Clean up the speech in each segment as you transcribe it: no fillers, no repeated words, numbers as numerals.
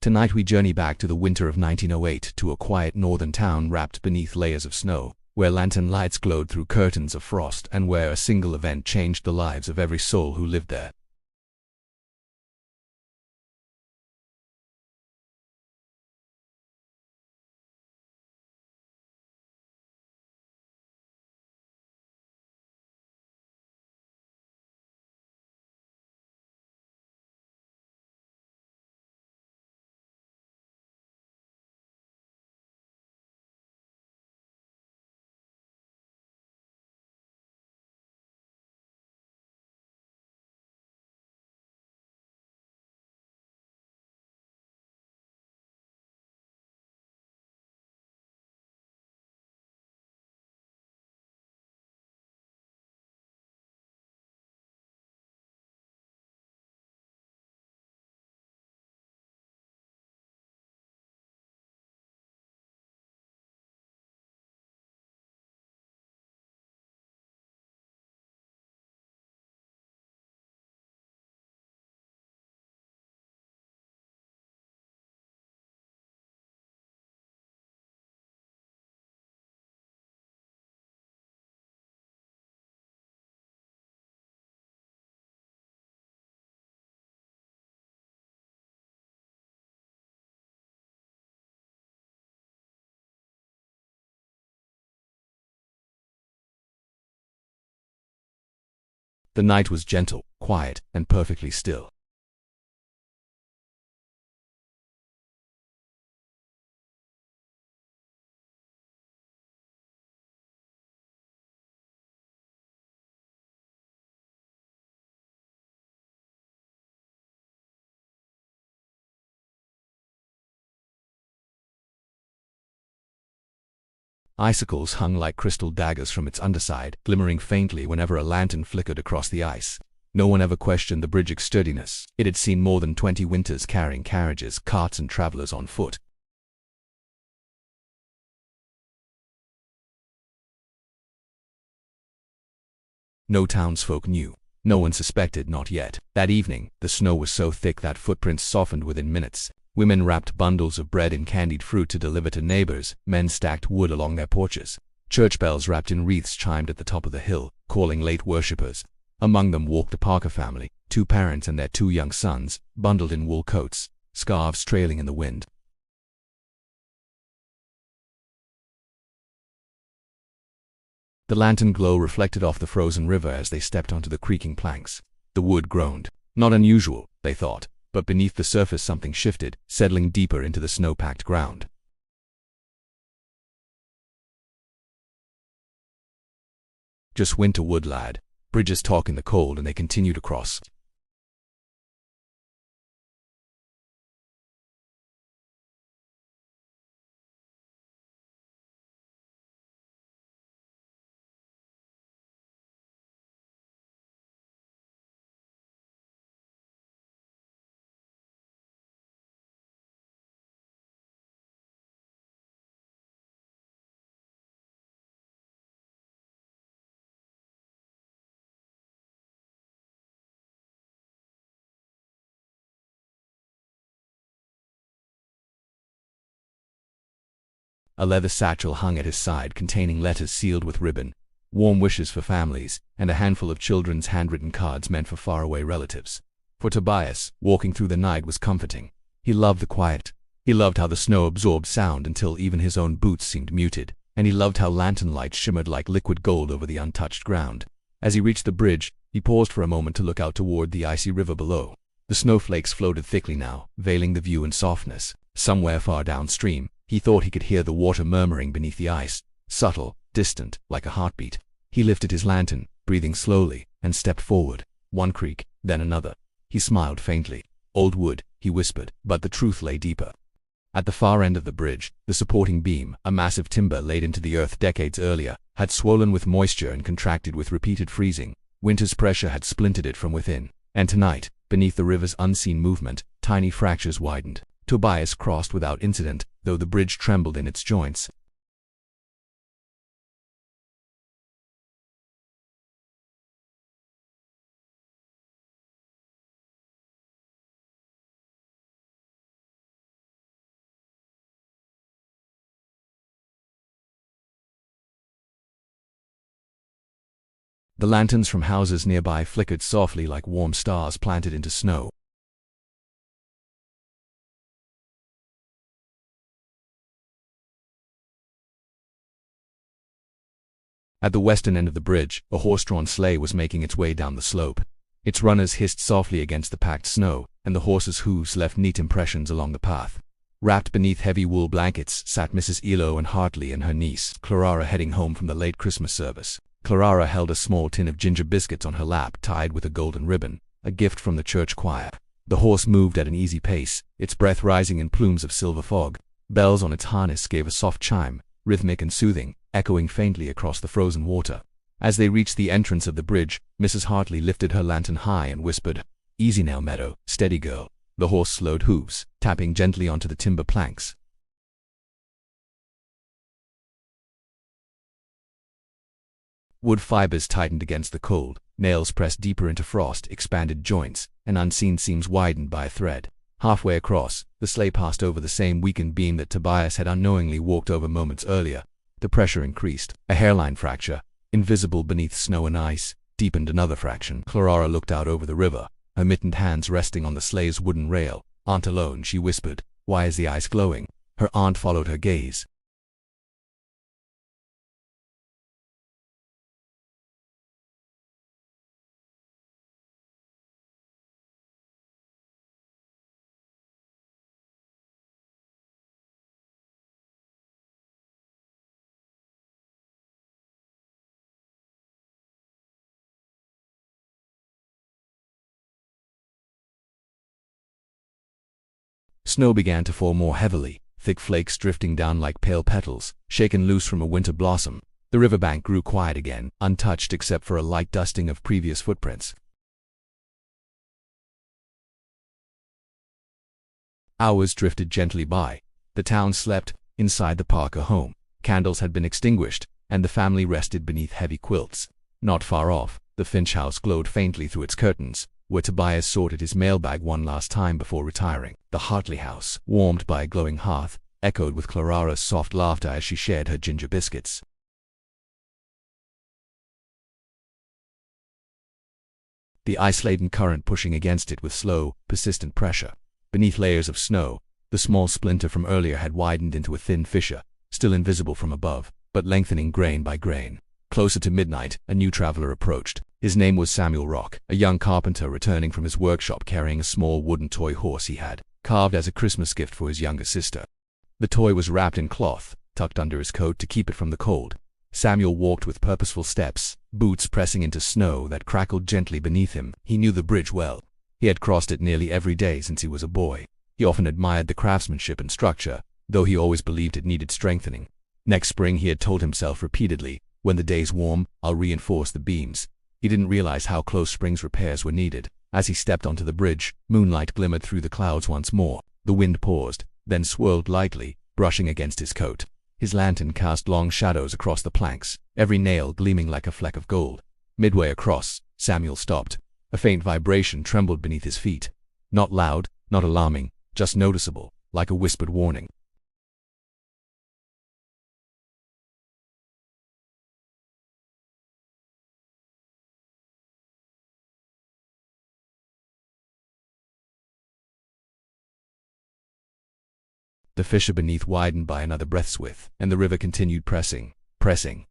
Tonight we journey back to the winter of 1908, to a quiet northern town wrapped beneath layers of snow, where lantern lights glowed through curtains of frost and where a single event changed the lives of every soul who lived there. The night was gentle, quiet, and perfectly still. Icicles hung like crystal daggers from its underside, glimmering faintly whenever a lantern flickered across the ice. No one ever questioned the bridge's sturdiness. It had seen more than 20 winters carrying carriages, carts, and travelers on foot. No townsfolk knew. No one suspected, not yet. That evening, the snow was so thick that footprints softened within minutes. Women wrapped bundles of bread and candied fruit to deliver to neighbors. Men stacked wood along their porches. Church bells wrapped in wreaths chimed at the top of the hill, calling late worshippers. Among them walked the Parker family, 2 parents and their 2 young sons, bundled in wool coats, scarves trailing in the wind. The lantern glow reflected off the frozen river as they stepped onto the creaking planks. The wood groaned. Not unusual, they thought, but beneath the surface something shifted, settling deeper into the snow-packed ground. Just winter wood, lad. Bridges talk in the cold, and they continue to cross. A leather satchel hung at his side containing letters sealed with ribbon, warm wishes for families, and a handful of children's handwritten cards meant for faraway relatives. For Tobias, walking through the night was comforting. He loved the quiet. He loved how the snow absorbed sound until even his own boots seemed muted, and he loved how lantern lights shimmered like liquid gold over the untouched ground. As he reached the bridge, he paused for a moment to look out toward the icy river below. The snowflakes floated thickly now, veiling the view in softness. Somewhere far downstream, he thought he could hear the water murmuring beneath the ice, subtle, distant, like a heartbeat. He lifted his lantern, breathing slowly, and stepped forward. One creak, then another. He smiled faintly. Old wood, he whispered, but the truth lay deeper. At the far end of the bridge, the supporting beam, a massive timber laid into the earth decades earlier, had swollen with moisture and contracted with repeated freezing. Winter's pressure had splintered it from within, and tonight, beneath the river's unseen movement, tiny fractures widened. Tobias crossed without incident, though the bridge trembled in its joints. The lanterns from houses nearby flickered softly like warm stars planted into snow. At the western end of the bridge, a horse-drawn sleigh was making its way down the slope. Its runners hissed softly against the packed snow, and the horses' hooves left neat impressions along the path. Wrapped beneath heavy wool blankets sat Mrs. Elo and Hartley and her niece, Clara, heading home from the late Christmas service. Clara held a small tin of ginger biscuits on her lap, tied with a golden ribbon, a gift from the church choir. The horse moved at an easy pace, its breath rising in plumes of silver fog. Bells on its harness gave a soft chime, rhythmic and soothing, echoing faintly across the frozen water. As they reached the entrance of the bridge, Mrs. Hartley lifted her lantern high and whispered, "Easy now, Meadow, steady girl." The horse slowed hooves, tapping gently onto the timber planks. Wood fibers tightened against the cold, nails pressed deeper into frost, expanded joints, and unseen seams widened by a thread. Halfway across, the sleigh passed over the same weakened beam that Tobias had unknowingly walked over moments earlier. The pressure increased. A hairline fracture, invisible beneath snow and ice, deepened another fraction. Clara looked out over the river, her mittened hands resting on the sleigh's wooden rail. "Aunt alone," she whispered. "Why is the ice glowing?" Her aunt followed her gaze. Snow began to fall more heavily, thick flakes drifting down like pale petals, shaken loose from a winter blossom. The riverbank grew quiet again, untouched except for a light dusting of previous footprints. Hours drifted gently by. The town slept. Inside the Parker home, candles had been extinguished, and the family rested beneath heavy quilts. Not far off, the Finch house glowed faintly through its curtains, where Tobias sorted his mailbag one last time before retiring. The Hartley house, warmed by a glowing hearth, echoed with Clara's soft laughter as she shared her ginger biscuits. The ice-laden current pushing against it with slow, persistent pressure. Beneath layers of snow, the small splinter from earlier had widened into a thin fissure, still invisible from above, but lengthening grain by grain. Closer to midnight, a new traveler approached. His name was Samuel Rock, a young carpenter returning from his workshop carrying a small wooden toy horse he had carved as a Christmas gift for his younger sister. The toy was wrapped in cloth, tucked under his coat to keep it from the cold. Samuel walked with purposeful steps, boots pressing into snow that crackled gently beneath him. He knew the bridge well. He had crossed it nearly every day since he was a boy. He often admired the craftsmanship and structure, though he always believed it needed strengthening. Next spring, he had told himself repeatedly, "When the day's warm, I'll reinforce the beams." He didn't realize how close spring's repairs were needed. As he stepped onto the bridge, moonlight glimmered through the clouds once more. The wind paused, then swirled lightly, brushing against his coat. His lantern cast long shadows across the planks, every nail gleaming like a fleck of gold. Midway across, Samuel stopped. A faint vibration trembled beneath his feet. Not loud, not alarming, just noticeable, like a whispered warning. The fissure beneath widened by another breath's width, and the river continued pressing,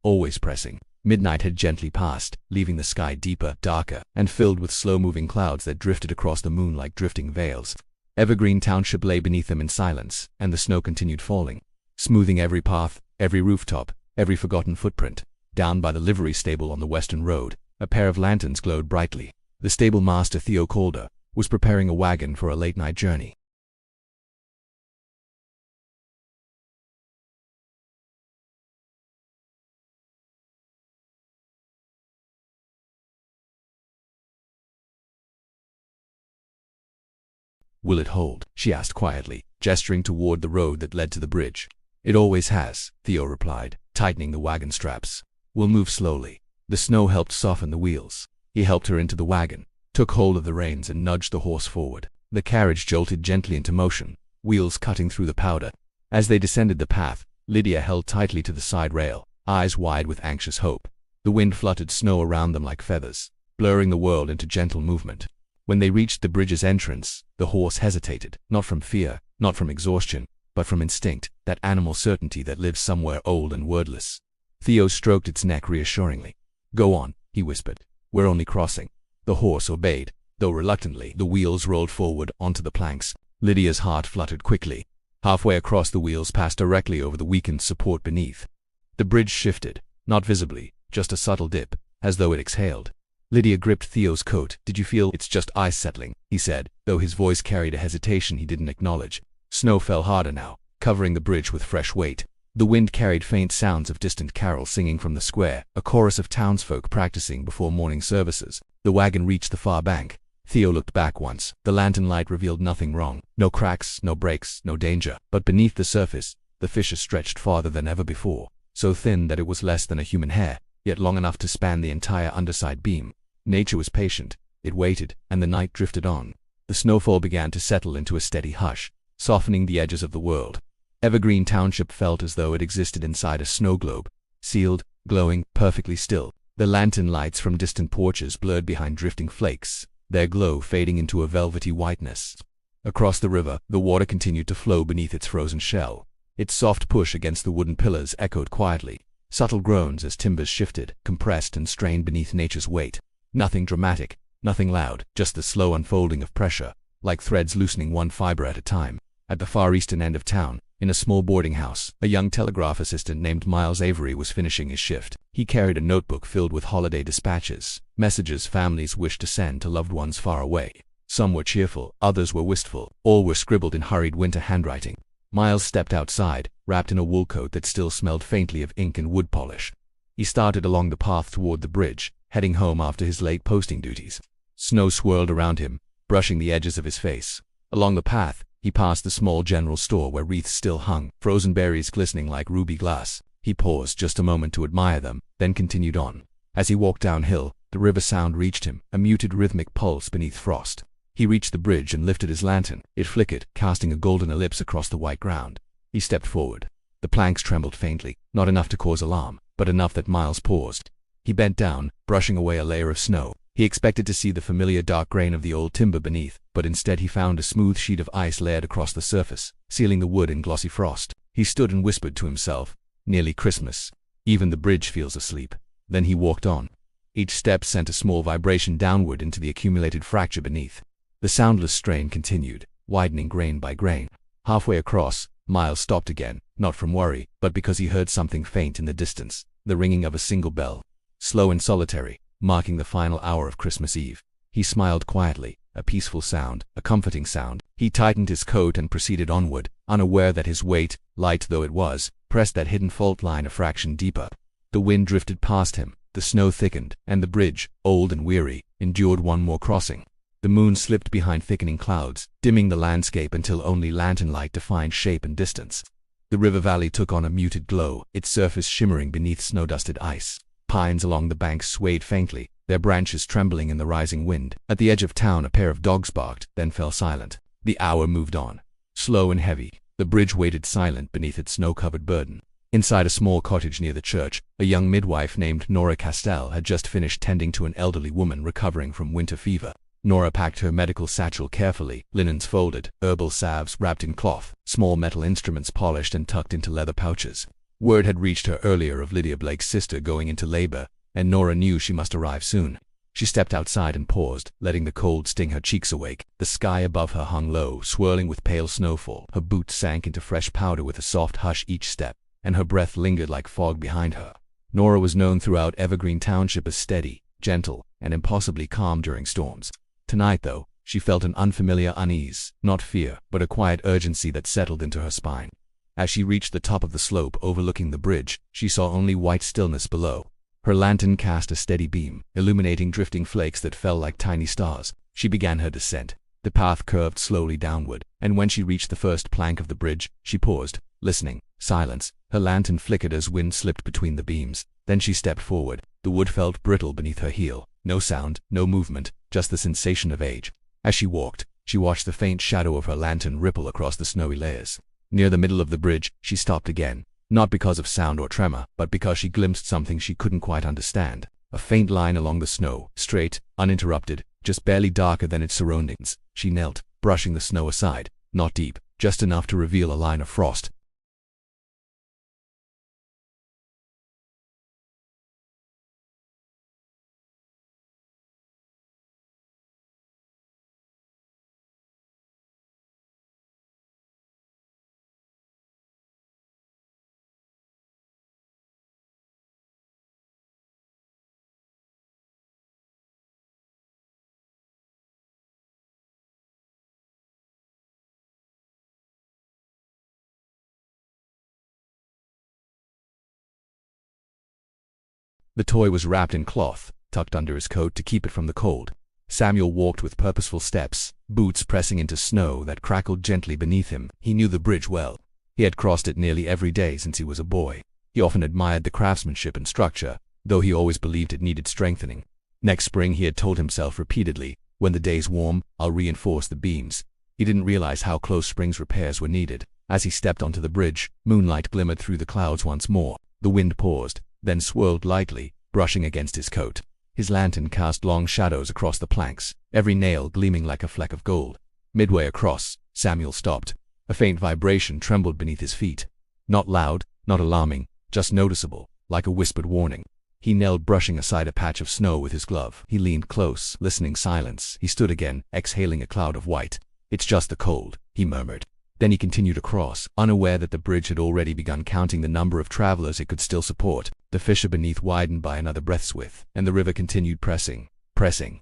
always pressing. Midnight had gently passed, leaving the sky deeper, darker, and filled with slow-moving clouds that drifted across the moon like drifting veils. Evergreen Township lay beneath them in silence, and the snow continued falling, smoothing every path, every rooftop, every forgotten footprint. Down by the livery stable on the western road, a pair of lanterns glowed brightly. The stable master, Theo Calder, was preparing a wagon for a late-night journey. "Will it hold?" she asked quietly, gesturing toward the road that led to the bridge. "It always has," Theo replied, tightening the wagon straps. "We'll move slowly." The snow helped soften the wheels. He helped her into the wagon, took hold of the reins and nudged the horse forward. The carriage jolted gently into motion, wheels cutting through the powder. As they descended the path, Lydia held tightly to the side rail, eyes wide with anxious hope. The wind fluttered snow around them like feathers, blurring the world into gentle movement. When they reached the bridge's entrance, the horse hesitated, not from fear, not from exhaustion, but from instinct, that animal certainty that lives somewhere old and wordless. Theo stroked its neck reassuringly. "Go on," he whispered. "We're only crossing." The horse obeyed, though reluctantly. The wheels rolled forward onto the planks. Lydia's heart fluttered quickly. Halfway across, the wheels passed directly over the weakened support beneath. The bridge shifted, not visibly, just a subtle dip, as though it exhaled. Lydia gripped Theo's coat. "Did you feel?" "It's just ice settling," he said, though his voice carried a hesitation he didn't acknowledge. Snow fell harder now, covering the bridge with fresh weight. The wind carried faint sounds of distant carols singing from the square, a chorus of townsfolk practicing before morning services. The wagon reached the far bank. Theo looked back once. The lantern light revealed nothing wrong. No cracks, no breaks, no danger. But beneath the surface, the fissure stretched farther than ever before, so thin that it was less than a human hair, yet long enough to span the entire underside beam. Nature was patient. It waited, and the night drifted on. The snowfall began to settle into a steady hush, softening the edges of the world. Evergreen Township felt as though it existed inside a snow globe, sealed, glowing, perfectly still. The lantern lights from distant porches blurred behind drifting flakes, their glow fading into a velvety whiteness. Across the river, the water continued to flow beneath its frozen shell. Its soft push against the wooden pillars echoed quietly, subtle groans as timbers shifted, compressed and strained beneath nature's weight. Nothing dramatic, nothing loud, just the slow unfolding of pressure, like threads loosening one fiber at a time. At the far eastern end of town, in a small boarding house, a young telegraph assistant named Miles Avery was finishing his shift. He carried a notebook filled with holiday dispatches, messages families wished to send to loved ones far away. Some were cheerful, others were wistful, all were scribbled in hurried winter handwriting. Miles stepped outside, wrapped in a wool coat that still smelled faintly of ink and wood polish. He started along the path toward the bridge, heading home after his late posting duties. Snow swirled around him, brushing the edges of his face. Along the path, he passed the small general store where wreaths still hung, frozen berries glistening like ruby glass. He paused just a moment to admire them, then continued on. As he walked downhill, the river sound reached him, a muted rhythmic pulse beneath frost. He reached the bridge and lifted his lantern. It flickered, casting a golden ellipse across the white ground. He stepped forward. The planks trembled faintly, not enough to cause alarm, but enough that Miles paused. He bent down, brushing away a layer of snow. He expected to see the familiar dark grain of the old timber beneath, but instead he found a smooth sheet of ice layered across the surface, sealing the wood in glossy frost. He stood and whispered to himself, "Nearly Christmas. Even the bridge feels asleep." Then he walked on. Each step sent a small vibration downward into the accumulated fracture beneath. The soundless strain continued, widening grain by grain. Halfway across, Miles stopped again, not from worry, but because he heard something faint in the distance, the ringing of a single bell, slow and solitary, marking the final hour of Christmas Eve. He smiled quietly, a peaceful sound, a comforting sound. He tightened his coat and proceeded onward, unaware that his weight, light though it was, pressed that hidden fault line a fraction deeper. The wind drifted past him, the snow thickened, and the bridge, old and weary, endured one more crossing. The moon slipped behind thickening clouds, dimming the landscape until only lantern light defined shape and distance. The river valley took on a muted glow, its surface shimmering beneath snow-dusted ice. Pines along the banks swayed faintly, their branches trembling in the rising wind. At the edge of town, a pair of dogs barked, then fell silent. The hour moved on, slow and heavy. The bridge waited silent beneath its snow-covered burden. Inside a small cottage near the church, a young midwife named Nora Castell had just finished tending to an elderly woman recovering from winter fever. Nora packed her medical satchel carefully, linens folded, herbal salves wrapped in cloth, small metal instruments polished and tucked into leather pouches. Word had reached her earlier of Lydia Blake's sister going into labor, and Nora knew she must arrive soon. She stepped outside and paused, letting the cold sting her cheeks awake. The sky above her hung low, swirling with pale snowfall. Her boots sank into fresh powder with a soft hush each step, and her breath lingered like fog behind her. Nora was known throughout Evergreen Township as steady, gentle, and impossibly calm during storms. Tonight, though, she felt an unfamiliar unease, not fear, but a quiet urgency that settled into her spine. As she reached the top of the slope overlooking the bridge, she saw only white stillness below. Her lantern cast a steady beam, illuminating drifting flakes that fell like tiny stars. She began her descent. The path curved slowly downward, and when she reached the first plank of the bridge, she paused, listening. Silence. Her lantern flickered as wind slipped between the beams. Then she stepped forward. The wood felt brittle beneath her heel. No sound, no movement, just the sensation of age. As she walked, she watched the faint shadow of her lantern ripple across the snowy layers. Near the middle of the bridge, she stopped again. not because of sound or tremor, but because she glimpsed something she couldn't quite understand. A faint line along the snow, straight, uninterrupted, just barely darker than its surroundings. She knelt, brushing the snow aside, not deep, just enough to reveal a line of frost. The toy was wrapped in cloth, tucked under his coat to keep it from the cold. Samuel walked with purposeful steps, boots pressing into snow that crackled gently beneath him. He knew the bridge well. He had crossed it nearly every day since he was a boy. He often admired the craftsmanship and structure, though he always believed it needed strengthening. Next spring, he had told himself repeatedly, when the day's warm, I'll reinforce the beams. He didn't realize how close spring's repairs were needed. As he stepped onto the bridge, moonlight glimmered through the clouds once more. The wind paused, then swirled lightly, brushing against his coat. His lantern cast long shadows across the planks, every nail gleaming like a fleck of gold. Midway across, Samuel stopped. A faint vibration trembled beneath his feet. Not loud, not alarming, just noticeable, like a whispered warning. He knelt, brushing aside a patch of snow with his glove. He leaned close, listening. Silence. He stood again, exhaling a cloud of white. It's just the cold, he murmured. Then he continued across, unaware that the bridge had already begun counting the number of travelers it could still support. The fissure beneath widened by another breath's width, and the river continued pressing,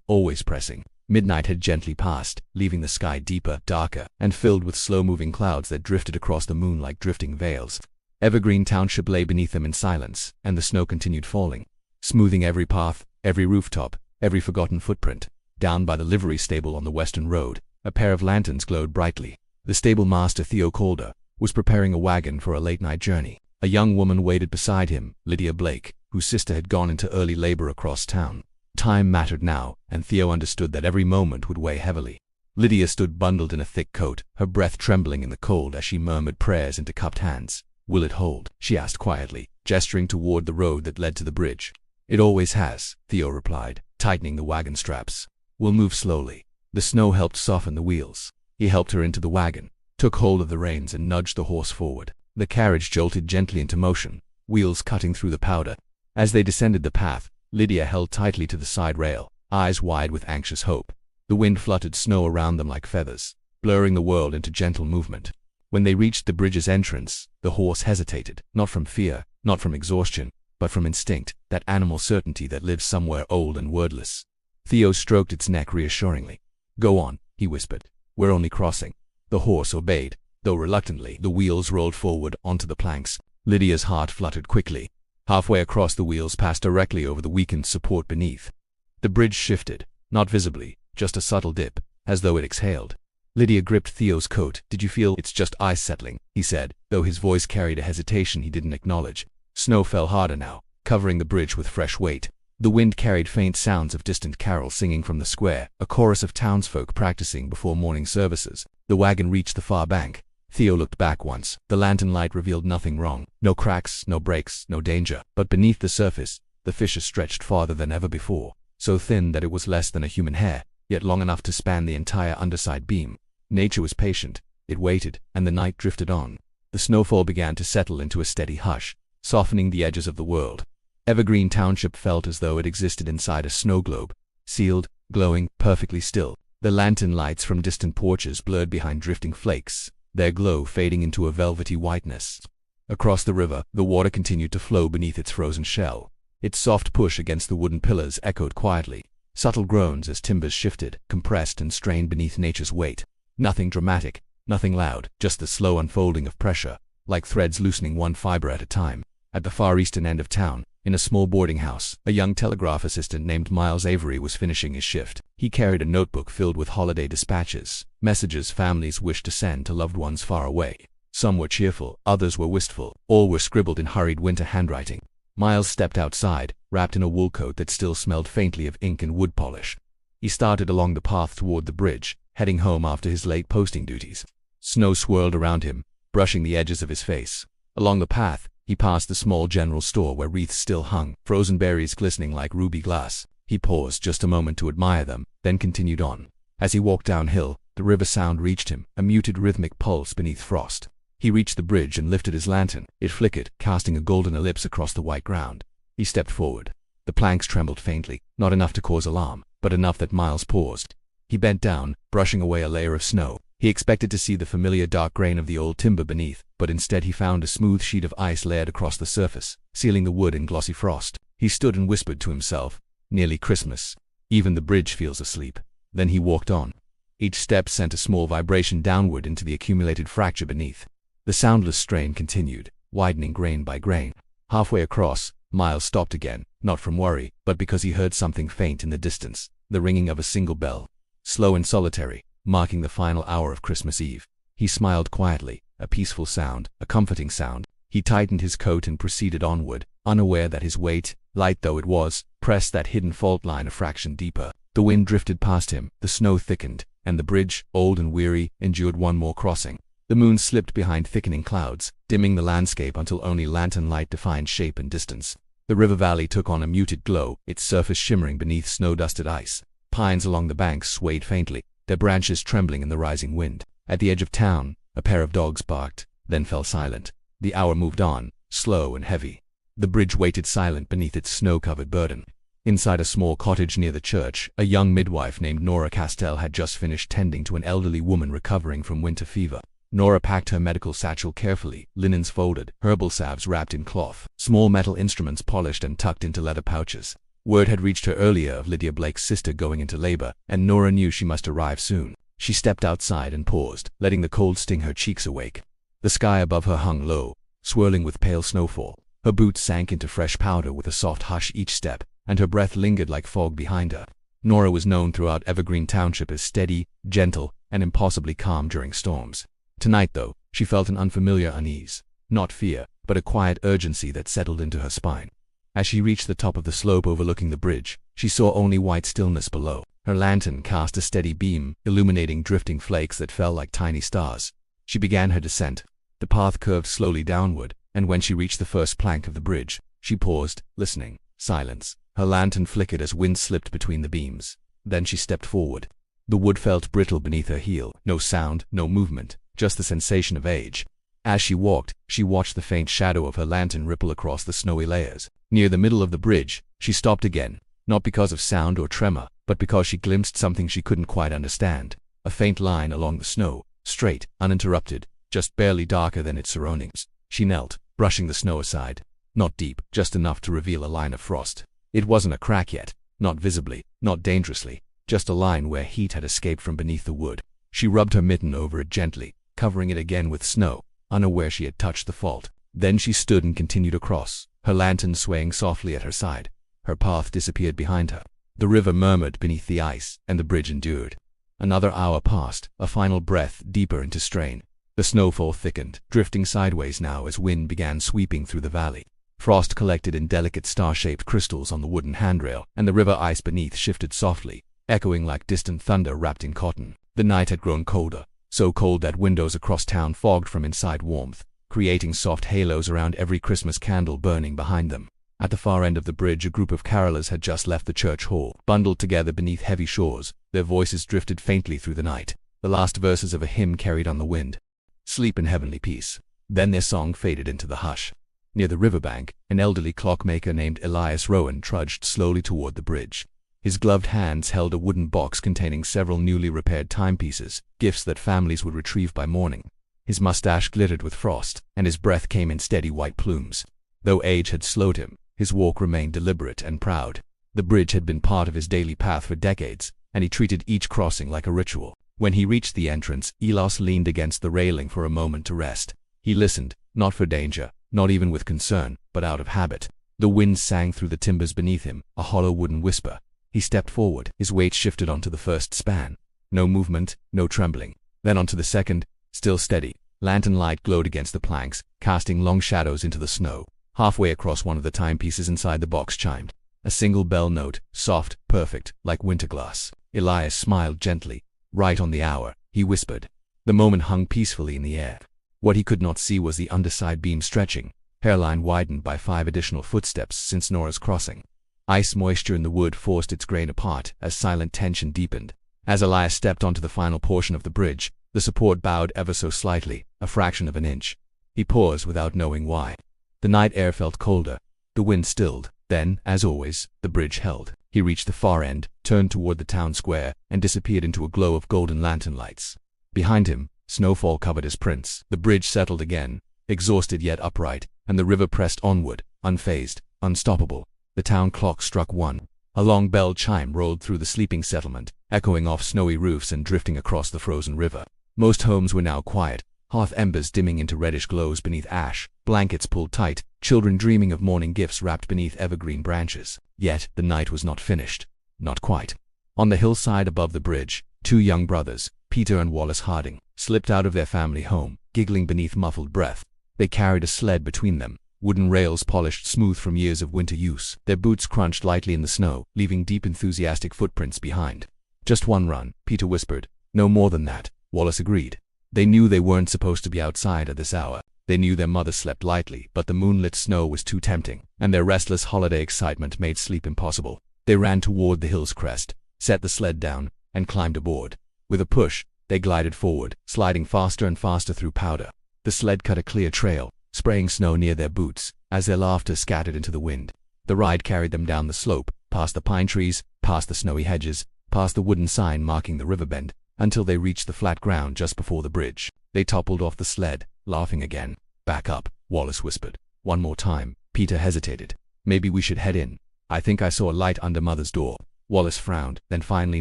always pressing. Midnight had gently passed, leaving the sky deeper, darker, and filled with slow-moving clouds that drifted across the moon like drifting veils. Evergreen Township lay beneath them in silence, and the snow continued falling, smoothing every path, every rooftop, every forgotten footprint. Down by the livery stable on the western road, a pair of lanterns glowed brightly. The stable master, Theo Calder, was preparing a wagon for a late-night journey. A young woman waited beside him, Lydia Blake, whose sister had gone into early labor across town. Time mattered now, and Theo understood that every moment would weigh heavily. Lydia stood bundled in a thick coat, her breath trembling in the cold as she murmured prayers into cupped hands. "Will it hold?" she asked quietly, gesturing toward the road that led to the bridge. "It always has," Theo replied, tightening the wagon straps. "We'll move slowly." The snow helped soften the wheels. He helped her into the wagon, took hold of the reins and nudged the horse forward. The carriage jolted gently into motion, wheels cutting through the powder. As they descended the path, Lydia held tightly to the side rail, eyes wide with anxious hope. The wind fluttered snow around them like feathers, blurring the world into gentle movement. When they reached the bridge's entrance, the horse hesitated, not from fear, not from exhaustion, but from instinct, that animal certainty that lives somewhere old and wordless. Theo stroked its neck reassuringly. "Go on," he whispered. "We're only crossing." The horse obeyed, though reluctantly. The wheels rolled forward onto the planks. Lydia's heart fluttered quickly. Halfway across, the wheels passed directly over the weakened support beneath. The bridge shifted, not visibly, just a subtle dip, as though it exhaled. Lydia gripped Theo's coat. "Did you feel?" "It's just ice settling," he said, though his voice carried a hesitation he didn't acknowledge. Snow fell harder now, covering the bridge with fresh weight. The wind carried faint sounds of distant carols singing from the square, a chorus of townsfolk practicing before morning services. The wagon reached the far bank. Theo looked back once. The lantern light revealed nothing wrong. No cracks, no breaks, no danger. But beneath the surface, the fissure stretched farther than ever before, so thin that it was less than a human hair, yet long enough to span the entire underside beam. Nature was patient. It waited, and the night drifted on. The snowfall began to settle into a steady hush, softening the edges of the world. Evergreen Township felt as though it existed inside a snow globe, sealed, glowing, perfectly still. The lantern lights from distant porches blurred behind drifting flakes, their glow fading into a velvety whiteness. Across the river, the water continued to flow beneath its frozen shell. Its soft push against the wooden pillars echoed quietly, subtle groans as timbers shifted, compressed and strained beneath nature's weight. Nothing dramatic, nothing loud, just the slow unfolding of pressure, like threads loosening one fiber at a time. At the far eastern end of town, in a small boarding house, a young telegraph assistant named Miles Avery was finishing his shift. He carried a notebook filled with holiday dispatches, messages families wished to send to loved ones far away. Some were cheerful, others were wistful, all were scribbled in hurried winter handwriting. Miles stepped outside, wrapped in a wool coat that still smelled faintly of ink and wood polish. He started along the path toward the bridge, heading home after his late posting duties. Snow swirled around him, brushing the edges of his face. Along the path, He passed the small general store where wreaths still hung, frozen berries glistening like ruby glass. He paused just a moment to admire them, then continued on. As he walked downhill, the river sound reached him, a muted rhythmic pulse beneath frost. He reached the bridge and lifted his lantern. It flickered, casting a golden ellipse across the white ground. He stepped forward. The planks trembled faintly, not enough to cause alarm, but enough that Miles paused. He bent down, brushing away a layer of snow. He expected to see the familiar dark grain of the old timber beneath, but instead he found a smooth sheet of ice layered across the surface, sealing the wood in glossy frost. He stood and whispered to himself, "Nearly Christmas. Even the bridge feels asleep." Then he walked on. Each step sent a small vibration downward into the accumulated fracture beneath. The soundless strain continued, widening grain by grain. Halfway across, Miles stopped again, not from worry, but because he heard something faint in the distance, the ringing of a single bell. Slow and solitary, marking the final hour of Christmas Eve. He smiled quietly, a peaceful sound, a comforting sound. He tightened his coat and proceeded onward, unaware that his weight, light though it was, pressed that hidden fault line a fraction deeper. The wind drifted past him, the snow thickened, and the bridge, old and weary, endured one more crossing. The moon slipped behind thickening clouds, dimming the landscape until only lantern light defined shape and distance. The river valley took on a muted glow, its surface shimmering beneath snow-dusted ice. Pines along the banks swayed faintly, their branches trembling in the rising wind. At the edge of town, a pair of dogs barked, then fell silent. The hour moved on, slow and heavy. The bridge waited silent beneath its snow-covered burden. Inside a small cottage near the church, a young midwife named Nora Castell had just finished tending to an elderly woman recovering from winter fever. Nora packed her medical satchel carefully, linens folded, herbal salves wrapped in cloth, small metal instruments polished and tucked into leather pouches. Word had reached her earlier of Lydia Blake's sister going into labor, and Nora knew she must arrive soon. She stepped outside and paused, letting the cold sting her cheeks awake. The sky above her hung low, swirling with pale snowfall. Her boots sank into fresh powder with a soft hush each step, and her breath lingered like fog behind her. Nora was known throughout Evergreen Township as steady, gentle, and impossibly calm during storms. Tonight, though, she felt an unfamiliar unease. Not fear, but a quiet urgency that settled into her spine. As she reached the top of the slope overlooking the bridge, she saw only white stillness below. Her lantern cast a steady beam, illuminating drifting flakes that fell like tiny stars. She began her descent. The path curved slowly downward, and when she reached the first plank of the bridge, she paused, listening. Silence. Her lantern flickered as wind slipped between the beams. Then she stepped forward. The wood felt brittle beneath her heel. No sound, no movement, just the sensation of age. As she walked, she watched the faint shadow of her lantern ripple across the snowy layers. Near the middle of the bridge, she stopped again, not because of sound or tremor, but because she glimpsed something she couldn't quite understand. A faint line along the snow, straight, uninterrupted, just barely darker than its surroundings. She knelt, brushing the snow aside. Not deep, just enough to reveal a line of frost. It wasn't a crack yet, not visibly, not dangerously, just a line where heat had escaped from beneath the wood. She rubbed her mitten over it gently, covering it again with snow, unaware she had touched the fault. Then she stood and continued across, her lantern swaying softly at her side. Her path disappeared behind her. The river murmured beneath the ice, and the bridge endured. Another hour passed, a final breath deeper into strain. The snowfall thickened, drifting sideways now as wind began sweeping through the valley. Frost collected in delicate star-shaped crystals on the wooden handrail, and the river ice beneath shifted softly, echoing like distant thunder wrapped in cotton. The night had grown colder, so cold that windows across town fogged from inside warmth, creating soft halos around every Christmas candle burning behind them. At the far end of the bridge, a group of carolers had just left the church hall, bundled together beneath heavy shawls. Their voices drifted faintly through the night, the last verses of a hymn carried on the wind. Sleep in heavenly peace. Then their song faded into the hush. Near the riverbank, an elderly clockmaker named Elias Rowan trudged slowly toward the bridge. His gloved hands held a wooden box containing several newly repaired timepieces, gifts that families would retrieve by morning. His mustache glittered with frost, and his breath came in steady white plumes. Though age had slowed him, his walk remained deliberate and proud. The bridge had been part of his daily path for decades, and he treated each crossing like a ritual. When he reached the entrance, Elias leaned against the railing for a moment to rest. He listened, not for danger, not even with concern, but out of habit. The wind sang through the timbers beneath him, a hollow wooden whisper. He stepped forward, his weight shifted onto the first span. No movement, no trembling. Then onto the second, still steady. Lantern light glowed against the planks, casting long shadows into the snow. Halfway across, one of the timepieces inside the box chimed. A single bell note, soft, perfect, like winter glass. Elias smiled gently. Right on the hour, he whispered. The moment hung peacefully in the air. What he could not see was the underside beam stretching, hairline widened by 5 additional footsteps since Nora's crossing. Ice moisture in the wood forced its grain apart as silent tension deepened. As Elias stepped onto the final portion of the bridge, the support bowed ever so slightly, a fraction of an inch. He paused without knowing why. The night air felt colder. The wind stilled. Then, as always, the bridge held. He reached the far end, turned toward the town square, and disappeared into a glow of golden lantern lights. Behind him, snowfall covered his prints. The bridge settled again, exhausted yet upright, and the river pressed onward, unfazed, unstoppable. The town clock struck 1. A long bell chime rolled through the sleeping settlement, echoing off snowy roofs and drifting across the frozen river. Most homes were now quiet, hearth embers dimming into reddish glows beneath ash, blankets pulled tight, children dreaming of morning gifts wrapped beneath evergreen branches. Yet the night was not finished. Not quite. On the hillside above the bridge, 2 young brothers, Peter and Wallace Harding, slipped out of their family home, giggling beneath muffled breath. They carried a sled between them, wooden rails polished smooth from years of winter use. Their boots crunched lightly in the snow, leaving deep enthusiastic footprints behind. "Just one run," Peter whispered. "No more than that," Wallace agreed. They knew they weren't supposed to be outside at this hour. They knew their mother slept lightly, but the moonlit snow was too tempting, and their restless holiday excitement made sleep impossible. They ran toward the hill's crest, set the sled down, and climbed aboard. With a push, they glided forward, sliding faster and faster through powder. The sled cut a clear trail, spraying snow near their boots, as their laughter scattered into the wind. The ride carried them down the slope, past the pine trees, past the snowy hedges, past the wooden sign marking the river bend, until they reached the flat ground just before the bridge. They toppled off the sled, laughing again. "Back up," Wallace whispered. "One more time." Peter hesitated. "Maybe we should head in. I think I saw a light under Mother's door." Wallace frowned, then finally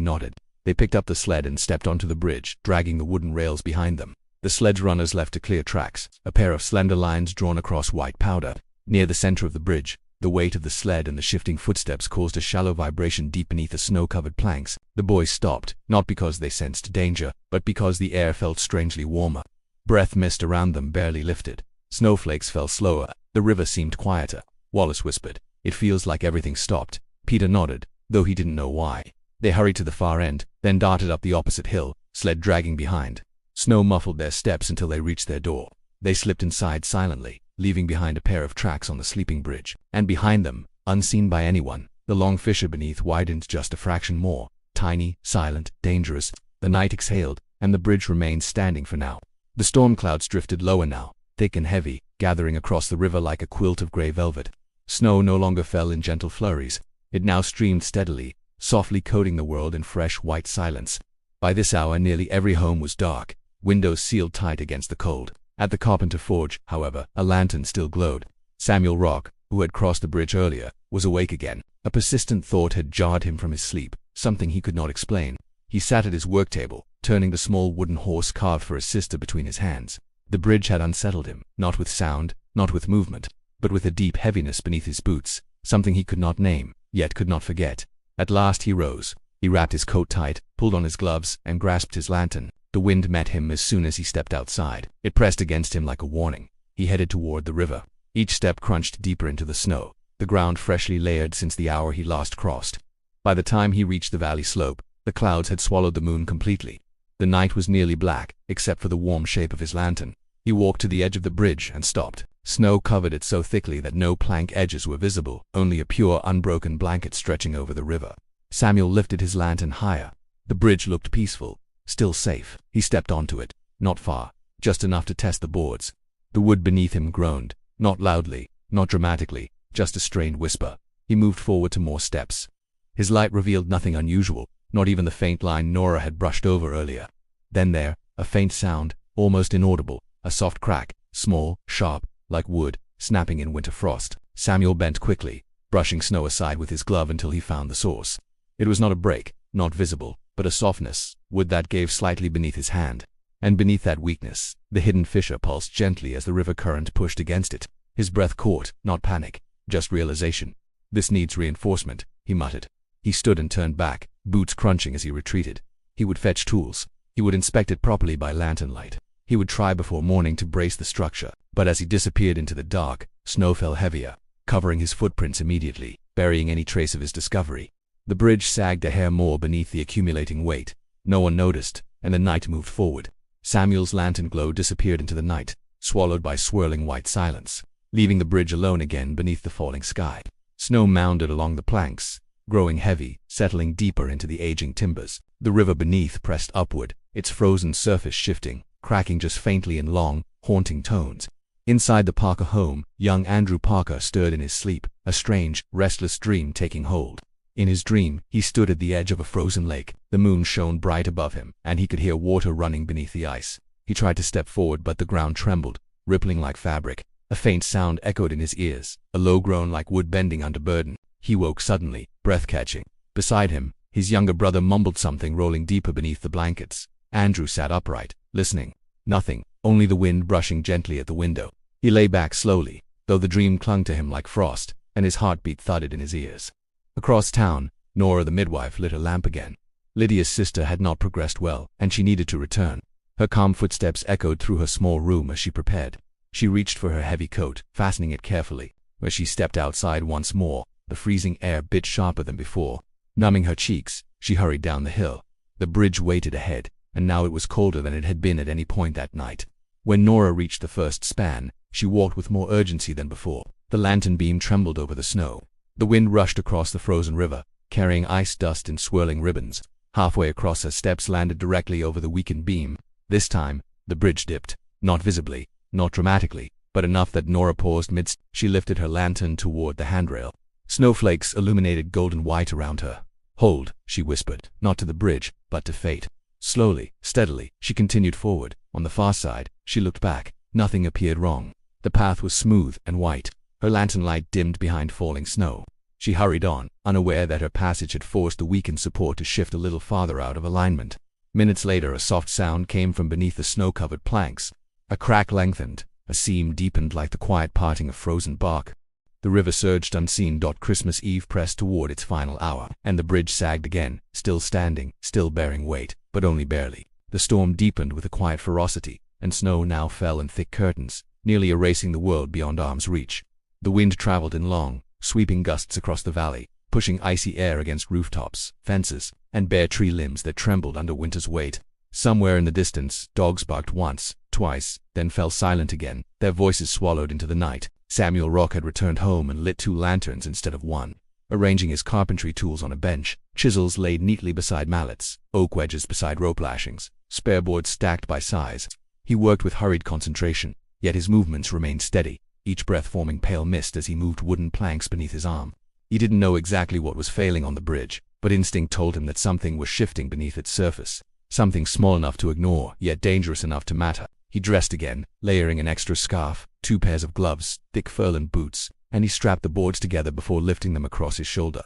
nodded. They picked up the sled and stepped onto the bridge, dragging the wooden rails behind them. The sledge runners left clear tracks, a pair of slender lines drawn across white powder. Near the center of the bridge, the weight of the sled and the shifting footsteps caused a shallow vibration deep beneath the snow-covered planks. The boys stopped, not because they sensed danger, but because the air felt strangely warmer. Breath mist around them barely lifted. Snowflakes fell slower. The river seemed quieter. Wallace whispered, "It feels like everything stopped." Peter nodded, though he didn't know why. They hurried to the far end, then darted up the opposite hill, sled dragging behind. Snow muffled their steps until they reached their door. They slipped inside silently, leaving behind a pair of tracks on the sleeping bridge. And behind them, unseen by anyone, the long fissure beneath widened just a fraction more. Tiny, silent, dangerous. The night exhaled, and the bridge remained standing for now. The storm clouds drifted lower now, thick and heavy, gathering across the river like a quilt of gray velvet. Snow no longer fell in gentle flurries. It now streamed steadily, softly coating the world in fresh white silence. By this hour nearly every home was dark, windows sealed tight against the cold. At the carpenter forge, however, a lantern still glowed. Samuel Rock, who had crossed the bridge earlier, was awake again. A persistent thought had jarred him from his sleep, something he could not explain. He sat at his work table, turning the small wooden horse carved for his sister between his hands. The bridge had unsettled him, not with sound, not with movement, but with a deep heaviness beneath his boots, something he could not name, yet could not forget. At last he rose. He wrapped his coat tight, pulled on his gloves, and grasped his lantern. The wind met him as soon as he stepped outside. It pressed against him like a warning. He headed toward the river. Each step crunched deeper into the snow, the ground freshly layered since the hour he last crossed. By the time he reached the valley slope, the clouds had swallowed the moon completely. The night was nearly black, except for the warm shape of his lantern. He walked to the edge of the bridge and stopped. Snow covered it so thickly that no plank edges were visible, only a pure, unbroken blanket stretching over the river. Samuel lifted his lantern higher. The bridge looked peaceful, still safe. He stepped onto it, not far, just enough to test the boards. The wood beneath him groaned, not loudly, not dramatically, just a strained whisper. He moved forward to more steps. His light revealed nothing unusual, not even the faint line Nora had brushed over earlier. Then there, a faint sound, almost inaudible, a soft crack, small, sharp, like wood, snapping in winter frost. Samuel bent quickly, brushing snow aside with his glove until he found the source. It was not a break, not visible, but a softness, wood that gave slightly beneath his hand. And beneath that weakness, the hidden fissure pulsed gently as the river current pushed against it. His breath caught, not panic, just realization. "This needs reinforcement," he muttered. He stood and turned back, boots crunching as he retreated. He would fetch tools. He would inspect it properly by lantern light. He would try before morning to brace the structure. But as he disappeared into the dark, snow fell heavier, covering his footprints immediately, burying any trace of his discovery. The bridge sagged a hair more beneath the accumulating weight. No one noticed, and the night moved forward. Samuel's lantern glow disappeared into the night, swallowed by swirling white silence. leaving the bridge alone again beneath the falling sky. Snow mounded along the planks, growing heavy, settling deeper into the aging timbers. The river beneath pressed upward, its frozen surface shifting, cracking just faintly in long, haunting tones. Inside the Parker home, young Andrew Parker stirred in his sleep, a strange, restless dream taking hold. In his dream, he stood at the edge of a frozen lake. The moon shone bright above him, and he could hear water running beneath the ice. He tried to step forward, but the ground trembled, rippling like fabric. A faint sound echoed in his ears, a low groan like wood bending under burden. He woke suddenly, breath-catching. Beside him, his younger brother mumbled something, rolling deeper beneath the blankets. Andrew sat upright, listening. Nothing, only the wind brushing gently at the window. He lay back slowly, though the dream clung to him like frost, and his heartbeat thudded in his ears. Across town, Nora the midwife lit her lamp again. Lydia's sister had not progressed well, and she needed to return. Her calm footsteps echoed through her small room as she prepared. She reached for her heavy coat, fastening it carefully. As she stepped outside once more, the freezing air bit sharper than before. Numbing her cheeks, she hurried down the hill. The bridge waited ahead, and now it was colder than it had been at any point that night. When Nora reached the first span, she walked with more urgency than before. The lantern beam trembled over the snow. The wind rushed across the frozen river, carrying ice dust in swirling ribbons. Halfway across, her steps landed directly over the weakened beam. This time, the bridge dipped, not visibly, not dramatically, but enough that Nora paused midst. She lifted her lantern toward the handrail. Snowflakes illuminated golden white around her. "Hold," she whispered, not to the bridge, but to fate. Slowly, steadily, she continued forward. On the far side, she looked back. Nothing appeared wrong. The path was smooth and white. Her lantern light dimmed behind falling snow. She hurried on, unaware that her passage had forced the weakened support to shift a little farther out of alignment. Minutes later, a soft sound came from beneath the snow-covered planks. A crack lengthened, a seam deepened like the quiet parting of frozen bark. The river surged unseen. Christmas Eve pressed toward its final hour, and the bridge sagged again, still standing, still bearing weight, but only barely. The storm deepened with a quiet ferocity, and snow now fell in thick curtains, nearly erasing the world beyond arm's reach. The wind traveled in long, sweeping gusts across the valley, pushing icy air against rooftops, fences, and bare tree limbs that trembled under winter's weight. Somewhere in the distance, dogs barked once, twice, then fell silent again, their voices swallowed into the night. Samuel Rock had returned home and lit 2 lanterns instead of 1. Arranging his carpentry tools on a bench, chisels laid neatly beside mallets, oak wedges beside rope lashings, spare boards stacked by size. He worked with hurried concentration, yet his movements remained steady, each breath forming pale mist as he moved wooden planks beneath his arm. He didn't know exactly what was failing on the bridge, but instinct told him that something was shifting beneath its surface. Something small enough to ignore, yet dangerous enough to matter. He dressed again, layering an extra scarf, 2 pairs of gloves, thick furlin boots, and he strapped the boards together before lifting them across his shoulder.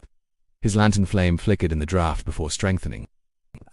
His lantern flame flickered in the draft before strengthening.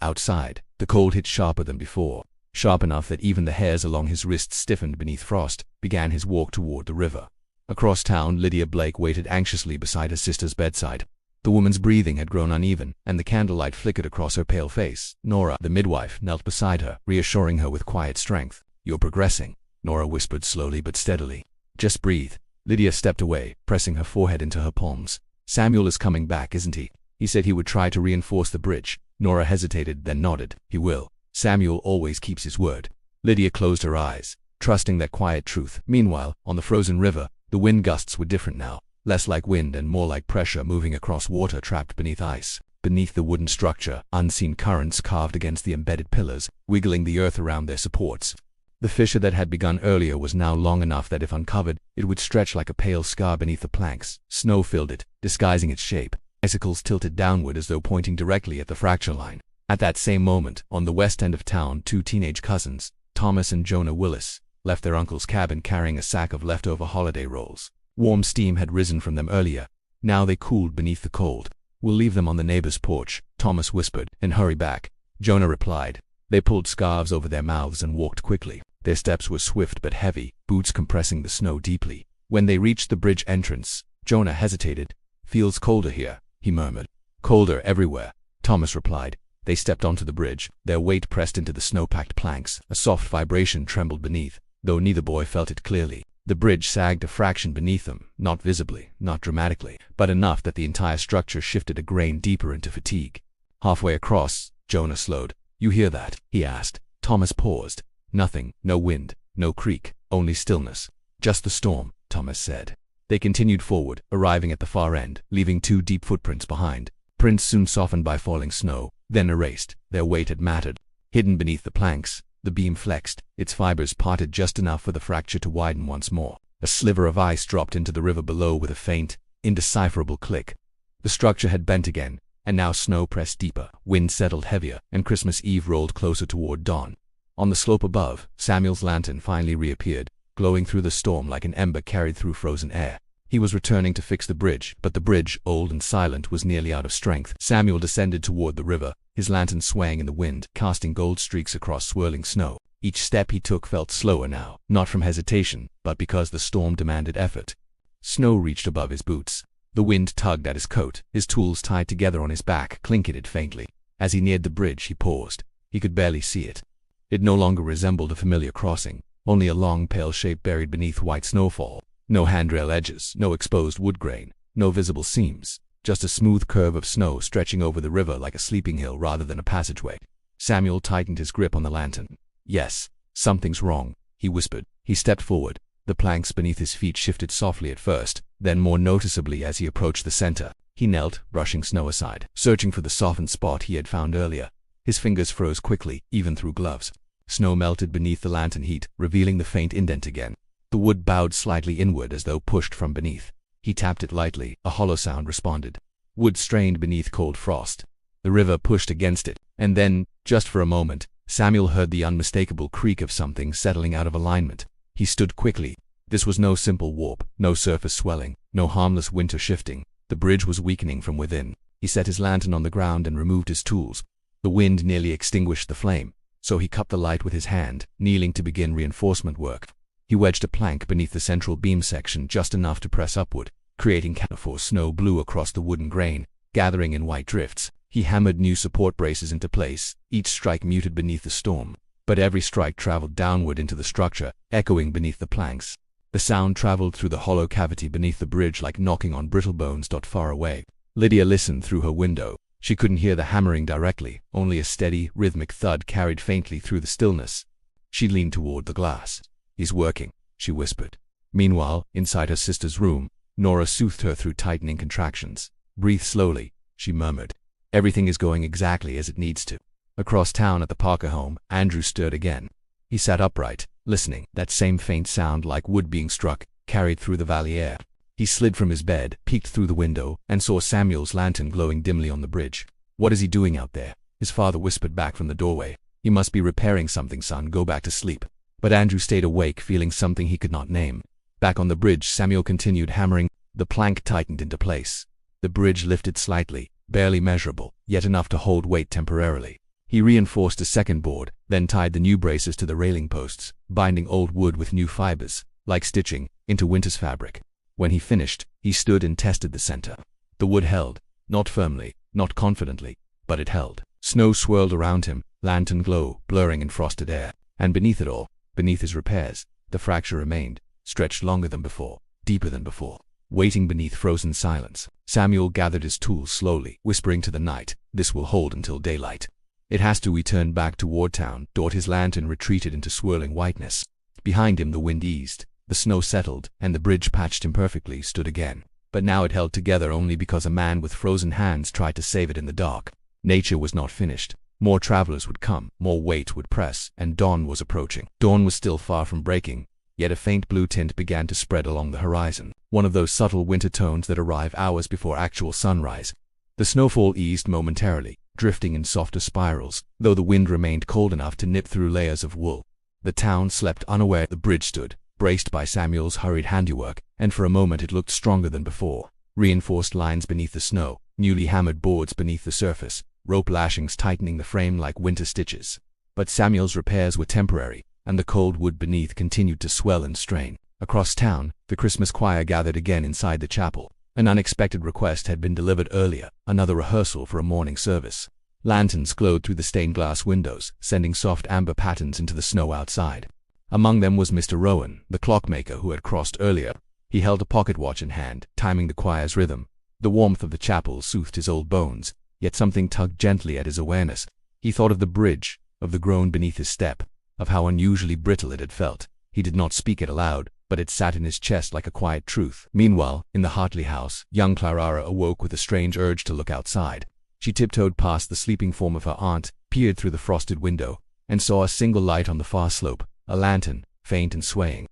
Outside, the cold hit sharper than before, sharp enough that even the hairs along his wrists stiffened beneath frost. Began his walk toward the river. Across town, Lydia Blake waited anxiously beside her sister's bedside. The woman's breathing had grown uneven, and the candlelight flickered across her pale face. Nora, the midwife, knelt beside her, reassuring her with quiet strength. "You're progressing," Nora whispered slowly but steadily. "Just breathe." Lydia stepped away, pressing her forehead into her palms. "Samuel is coming back, isn't he? He said he would try to reinforce the bridge." Nora hesitated, then nodded. "He will. Samuel always keeps his word." Lydia closed her eyes, trusting that quiet truth. Meanwhile, on the frozen river, the wind gusts were different now, less like wind and more like pressure moving across water trapped beneath ice. Beneath the wooden structure, unseen currents carved against the embedded pillars, wiggling the earth around their supports. The fissure that had begun earlier was now long enough that if uncovered, it would stretch like a pale scar beneath the planks. Snow filled it, disguising its shape. Icicles tilted downward as though pointing directly at the fracture line. At that same moment, on the west end of town, 2 teenage cousins, Thomas and Jonah Willis, left their uncle's cabin carrying a sack of leftover holiday rolls. Warm steam had risen from them earlier. Now they cooled beneath the cold. "We'll leave them on the neighbor's porch," Thomas whispered, "and hurry back." Jonah replied. They pulled scarves over their mouths and walked quickly. Their steps were swift but heavy, boots compressing the snow deeply. When they reached the bridge entrance, Jonah hesitated. "Feels colder here," he murmured. "Colder everywhere," Thomas replied. They stepped onto the bridge, their weight pressed into the snow-packed planks. A soft vibration trembled beneath, though neither boy felt it clearly. The bridge sagged a fraction beneath them, not visibly, not dramatically, but enough that the entire structure shifted a grain deeper into fatigue. Halfway across, Jonah slowed. "You hear that?" he asked. Thomas paused. Nothing, no wind, no creak, only stillness. "Just the storm," Thomas said. They continued forward, arriving at the far end, leaving 2 deep footprints behind. Prints soon softened by falling snow, then erased. Their weight had mattered. Hidden beneath the planks, the beam flexed, its fibers parted just enough for the fracture to widen once more. A sliver of ice dropped into the river below with a faint, indecipherable click. The structure had bent again, and now snow pressed deeper, wind settled heavier, and Christmas Eve rolled closer toward dawn. On the slope above, Samuel's lantern finally reappeared, glowing through the storm like an ember carried through frozen air. He was returning to fix the bridge, but the bridge, old and silent, was nearly out of strength. Samuel descended toward the river, his lantern swaying in the wind, casting gold streaks across swirling snow. Each step he took felt slower now, not from hesitation, but because the storm demanded effort. Snow reached above his boots. The wind tugged at his coat, his tools tied together on his back clinketed faintly. As he neared the bridge, he paused. He could barely see it. It no longer resembled a familiar crossing, only a long pale shape buried beneath white snowfall. No handrail edges, no exposed wood grain, no visible seams, just a smooth curve of snow stretching over the river like a sleeping hill rather than a passageway. Samuel tightened his grip on the lantern. "Yes, something's wrong," he whispered. He stepped forward. The planks beneath his feet shifted softly at first, then more noticeably as he approached the center. He knelt, brushing snow aside, searching for the softened spot he had found earlier. His fingers froze quickly, even through gloves. Snow melted beneath the lantern heat, revealing the faint indent again. The wood bowed slightly inward as though pushed from beneath. He tapped it lightly. A hollow sound responded. Wood strained beneath cold frost. The river pushed against it, and then, just for a moment, Samuel heard the unmistakable creak of something settling out of alignment. He stood quickly. This was no simple warp, no surface swelling, no harmless winter shifting. The bridge was weakening from within. He set his lantern on the ground and removed his tools. The wind nearly extinguished the flame, so he cupped the light with his hand, kneeling to begin reinforcement work. He wedged a plank beneath the central beam section just enough to press upward, creating before snow blew across the wooden grain, gathering in white drifts. He hammered new support braces into place, each strike muted beneath the storm, but every strike traveled downward into the structure, echoing beneath the planks. The sound traveled through the hollow cavity beneath the bridge like knocking on brittle bones far away. Lydia listened through her window. She couldn't hear the hammering directly, only a steady, rhythmic thud carried faintly through the stillness. She leaned toward the glass. "He's working," she whispered. Meanwhile, inside her sister's room, Nora soothed her through tightening contractions. "Breathe slowly," she murmured. "Everything is going exactly as it needs to." Across town at the Parker home, Andrew stirred again. He sat upright, listening. That same faint sound like wood being struck carried through the valley air. He slid from his bed, peeked through the window, and saw Samuel's lantern glowing dimly on the bridge. "What is he doing out there?" his father whispered back from the doorway. "He must be repairing something, son. Go back to sleep." But Andrew stayed awake, feeling something he could not name. Back on the bridge, Samuel continued hammering. The plank tightened into place. The bridge lifted slightly, barely measurable, yet enough to hold weight temporarily. He reinforced a second board, then tied the new braces to the railing posts, binding old wood with new fibers, like stitching, into winter's fabric. When he finished, he stood and tested the center. The wood held, not firmly, not confidently, but it held. Snow swirled around him, lantern glow blurring in frosted air, and beneath it all, beneath his repairs, the fracture remained, stretched longer than before, deeper than before, waiting beneath frozen silence. Samuel gathered his tools slowly, whispering to the night, "This will hold until daylight." "It has to." He turned back toward town. His lantern retreated into swirling whiteness. Behind him the wind eased, the snow settled, and the bridge, patched imperfectly, stood again. But now it held together only because a man with frozen hands tried to save it in the dark. Nature was not finished. More travelers would come, more weight would press, and dawn was approaching. Dawn was still far from breaking, yet a faint blue tint began to spread along the horizon, one of those subtle winter tones that arrive hours before actual sunrise. The snowfall eased momentarily, drifting in softer spirals, though the wind remained cold enough to nip through layers of wool. The town slept unaware. The bridge stood, braced by Samuel's hurried handiwork, and for a moment it looked stronger than before. Reinforced lines beneath the snow, newly hammered boards beneath the surface, rope lashings tightening the frame like winter stitches. But Samuel's repairs were temporary, and the cold wood beneath continued to swell and strain. Across town, the Christmas choir gathered again inside the chapel. An unexpected request had been delivered earlier, another rehearsal for a morning service. Lanterns glowed through the stained glass windows, sending soft amber patterns into the snow outside. Among them was Mr. Rowan, the clockmaker who had crossed earlier. He held a pocket watch in hand, timing the choir's rhythm. The warmth of the chapel soothed his old bones, yet something tugged gently at his awareness. He thought of the bridge, of the groan beneath his step, of how unusually brittle it had felt. He did not speak it aloud, but it sat in his chest like a quiet truth. Meanwhile, in the Hartley house, young Clara awoke with a strange urge to look outside. She tiptoed past the sleeping form of her aunt, peered through the frosted window, and saw a single light on the far slope, a lantern, faint and swaying.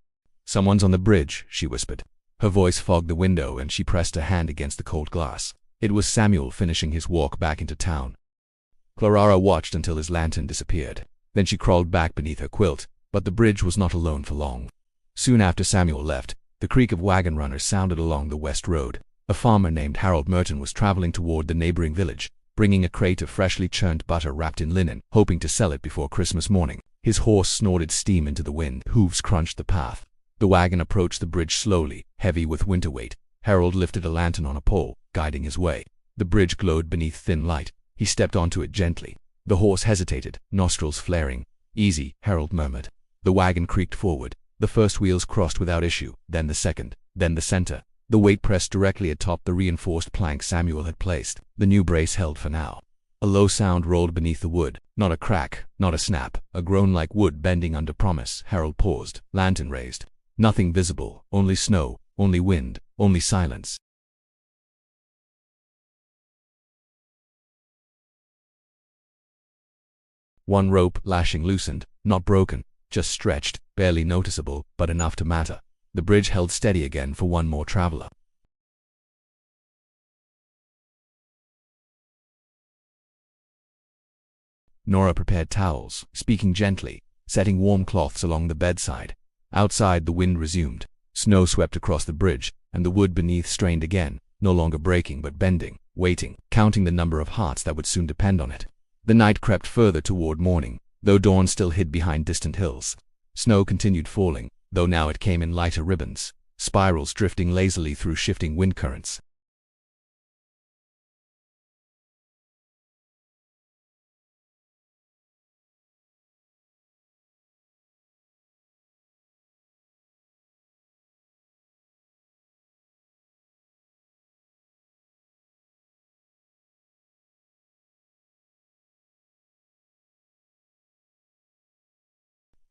"Someone's on the bridge," she whispered. Her voice fogged the window and she pressed a hand against the cold glass. It was Samuel finishing his walk back into town. Clara watched until his lantern disappeared. Then she crawled back beneath her quilt, but the bridge was not alone for long. Soon after Samuel left, the creak of wagon runners sounded along the west road. A farmer named Harold Merton was traveling toward the neighboring village, bringing a crate of freshly churned butter wrapped in linen, hoping to sell it before Christmas morning. His horse snorted steam into the wind, hooves crunched the path. The wagon approached the bridge slowly, heavy with winter weight. Harold lifted a lantern on a pole, guiding his way. The bridge glowed beneath thin light. He stepped onto it gently. The horse hesitated, nostrils flaring. "Easy," Harold murmured. The wagon creaked forward. The first wheels crossed without issue, then the second, then the center. The weight pressed directly atop the reinforced plank Samuel had placed. The new brace held for now. A low sound rolled beneath the wood. Not a crack, not a snap, a groan like wood bending under promise. Harold paused, lantern raised. Nothing visible, only snow, only wind, only silence. One rope, lashing, loosened, not broken, just stretched, barely noticeable, but enough to matter. The bridge held steady again for one more traveler. Nora prepared towels, speaking gently, setting warm cloths along the bedside. Outside, the wind resumed. Snow swept across the bridge, and the wood beneath strained again, no longer breaking but bending, waiting, counting the number of hearts that would soon depend on it. The night crept further toward morning, though dawn still hid behind distant hills. Snow continued falling, though now it came in lighter ribbons, spirals drifting lazily through shifting wind currents.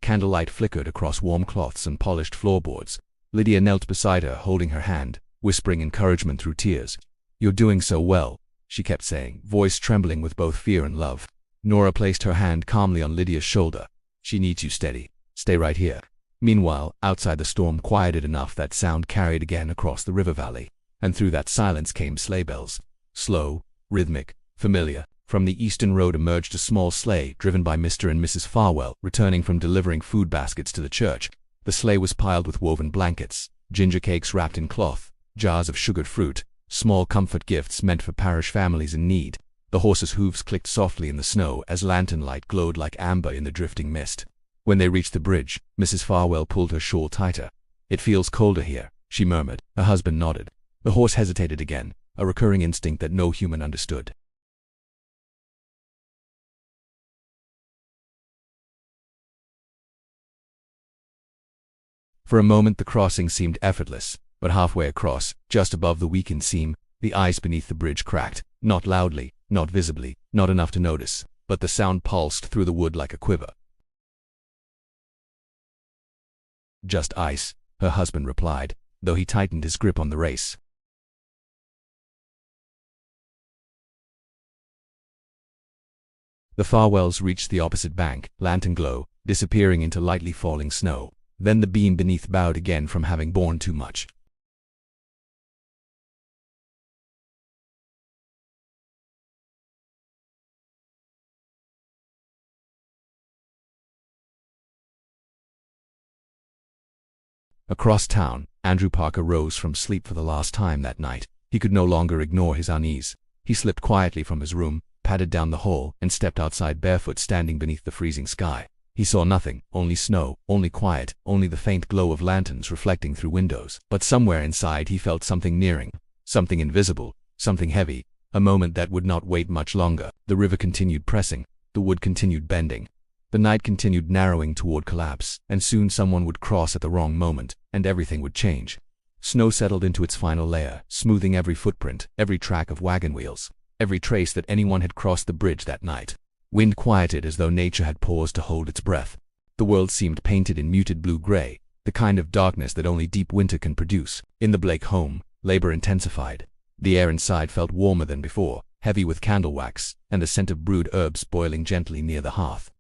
Candlelight flickered across warm cloths and polished floorboards. Lydia knelt beside her, holding her hand, whispering encouragement through tears. "You're doing so well," she kept saying, voice trembling with both fear and love. Nora placed her hand calmly on Lydia's shoulder. "She needs you steady. Stay right here." Meanwhile, outside, the storm quieted enough that sound carried again across the river valley, and through that silence came sleigh bells. Slow, rhythmic, familiar. From the eastern road emerged a small sleigh, driven by Mr. and Mrs. Farwell, returning from delivering food baskets to the church. The sleigh was piled with woven blankets, ginger cakes wrapped in cloth, jars of sugared fruit, small comfort gifts meant for parish families in need. The horses' hooves clicked softly in the snow as lantern light glowed like amber in the drifting mist. When they reached the bridge, Mrs. Farwell pulled her shawl tighter. "It feels colder here," she murmured. Her husband nodded. The horse hesitated again, a recurring instinct that no human understood. For a moment the crossing seemed effortless, but halfway across, just above the weakened seam, the ice beneath the bridge cracked, not loudly, not visibly, not enough to notice, but the sound pulsed through the wood like a quiver. "Just ice," her husband replied, though he tightened his grip on the race. The Farwells reached the opposite bank, lantern glow, disappearing into lightly falling snow. Then the beam beneath bowed again from having borne too much. Across town, Andrew Parker rose from sleep for the last time that night. He could no longer ignore his unease. He slipped quietly from his room, padded down the hall, and stepped outside barefoot, standing beneath the freezing sky. He saw nothing, only snow, only quiet, only the faint glow of lanterns reflecting through windows. But somewhere inside he felt something nearing, something invisible, something heavy, a moment that would not wait much longer. The river continued pressing, the wood continued bending. The night continued narrowing toward collapse, and soon someone would cross at the wrong moment, and everything would change. Snow settled into its final layer, smoothing every footprint, every track of wagon wheels, every trace that anyone had crossed the bridge that night. Wind quieted as though nature had paused to hold its breath. The world seemed painted in muted blue-gray, the kind of darkness that only deep winter can produce. In the Blake home, labor intensified. The air inside felt warmer than before, heavy with candle wax, and the scent of brewed herbs boiling gently near the hearth.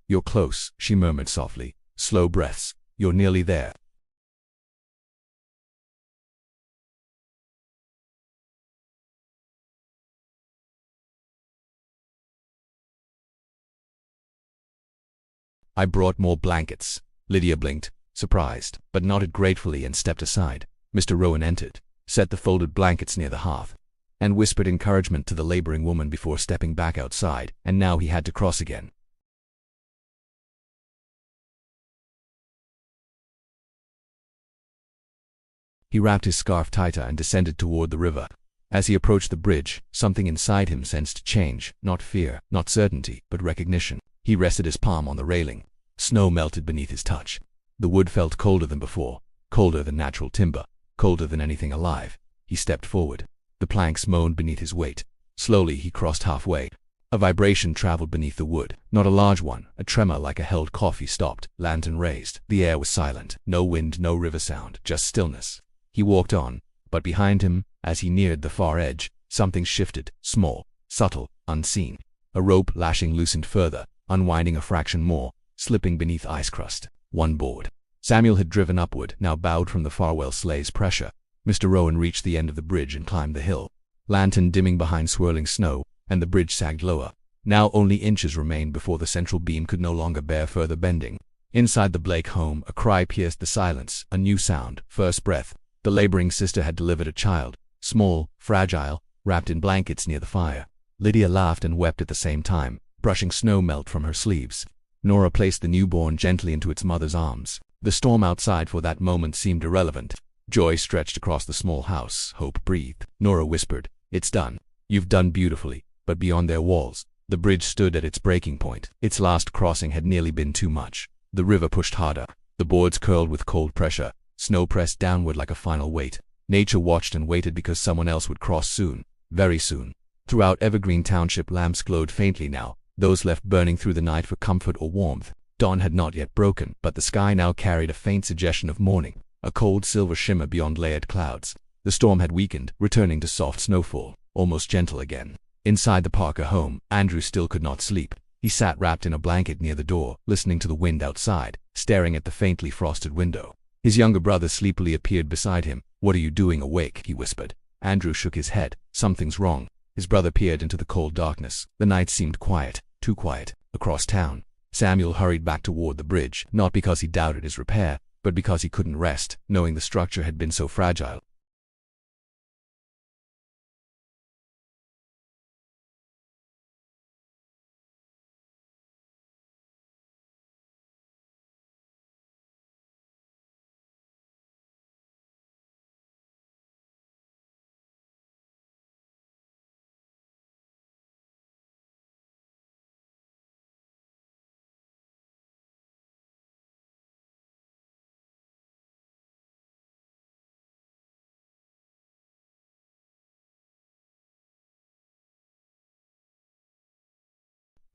"You're close," she murmured softly. "Slow breaths. You're nearly there." "I brought more blankets." Lydia blinked, surprised, but nodded gratefully and stepped aside. Mr. Rowan entered, set the folded blankets near the hearth, and whispered encouragement to the laboring woman before stepping back outside, and now he had to cross again. He wrapped his scarf tighter and descended toward the river. As he approached the bridge, something inside him sensed change, not fear, not certainty, but recognition. He rested his palm on the railing. Snow melted beneath his touch. The wood felt colder than before, colder than natural timber, colder than anything alive. He stepped forward. The planks moaned beneath his weight. Slowly he crossed halfway. A vibration traveled beneath the wood, not a large one, a tremor like a held cough. He stopped, lantern raised. The air was silent, no wind, no river sound, just stillness. He walked on, but behind him, as he neared the far edge, something shifted, small, subtle, unseen. A rope lashing loosened further, unwinding a fraction more, slipping beneath ice crust. One board. Samuel had driven upward, now bowed from the Farwell sleigh's pressure. Mr. Rowan reached the end of the bridge and climbed the hill, lantern dimming behind swirling snow, and the bridge sagged lower. Now only inches remained before the central beam could no longer bear further bending. Inside the Blake home, a cry pierced the silence, a new sound, first breath. The laboring sister had delivered a child, small, fragile, wrapped in blankets near the fire. Lydia laughed and wept at the same time, brushing snow melt from her sleeves. Nora placed the newborn gently into its mother's arms. The storm outside for that moment seemed irrelevant. Joy stretched across the small house. Hope breathed. Nora whispered, "It's done. You've done beautifully." But beyond their walls, the bridge stood at its breaking point. Its last crossing had nearly been too much. The river pushed harder. The boards curled with cold pressure. Snow pressed downward like a final weight. Nature watched and waited because someone else would cross soon. Very soon. Throughout Evergreen Township, lamps glowed faintly now, those left burning through the night for comfort or warmth. Dawn had not yet broken, but the sky now carried a faint suggestion of morning, a cold silver shimmer beyond layered clouds. The storm had weakened, returning to soft snowfall, almost gentle again. Inside the Parker home, Andrew still could not sleep. He sat wrapped in a blanket near the door, listening to the wind outside, staring at the faintly frosted window. His younger brother sleepily appeared beside him. "What are you doing awake?" he whispered. Andrew shook his head. "Something's wrong." His brother peered into the cold darkness. The night seemed quiet, too quiet. Across town, Samuel hurried back toward the bridge, not because he doubted his repair, but because he couldn't rest, knowing the structure had been so fragile.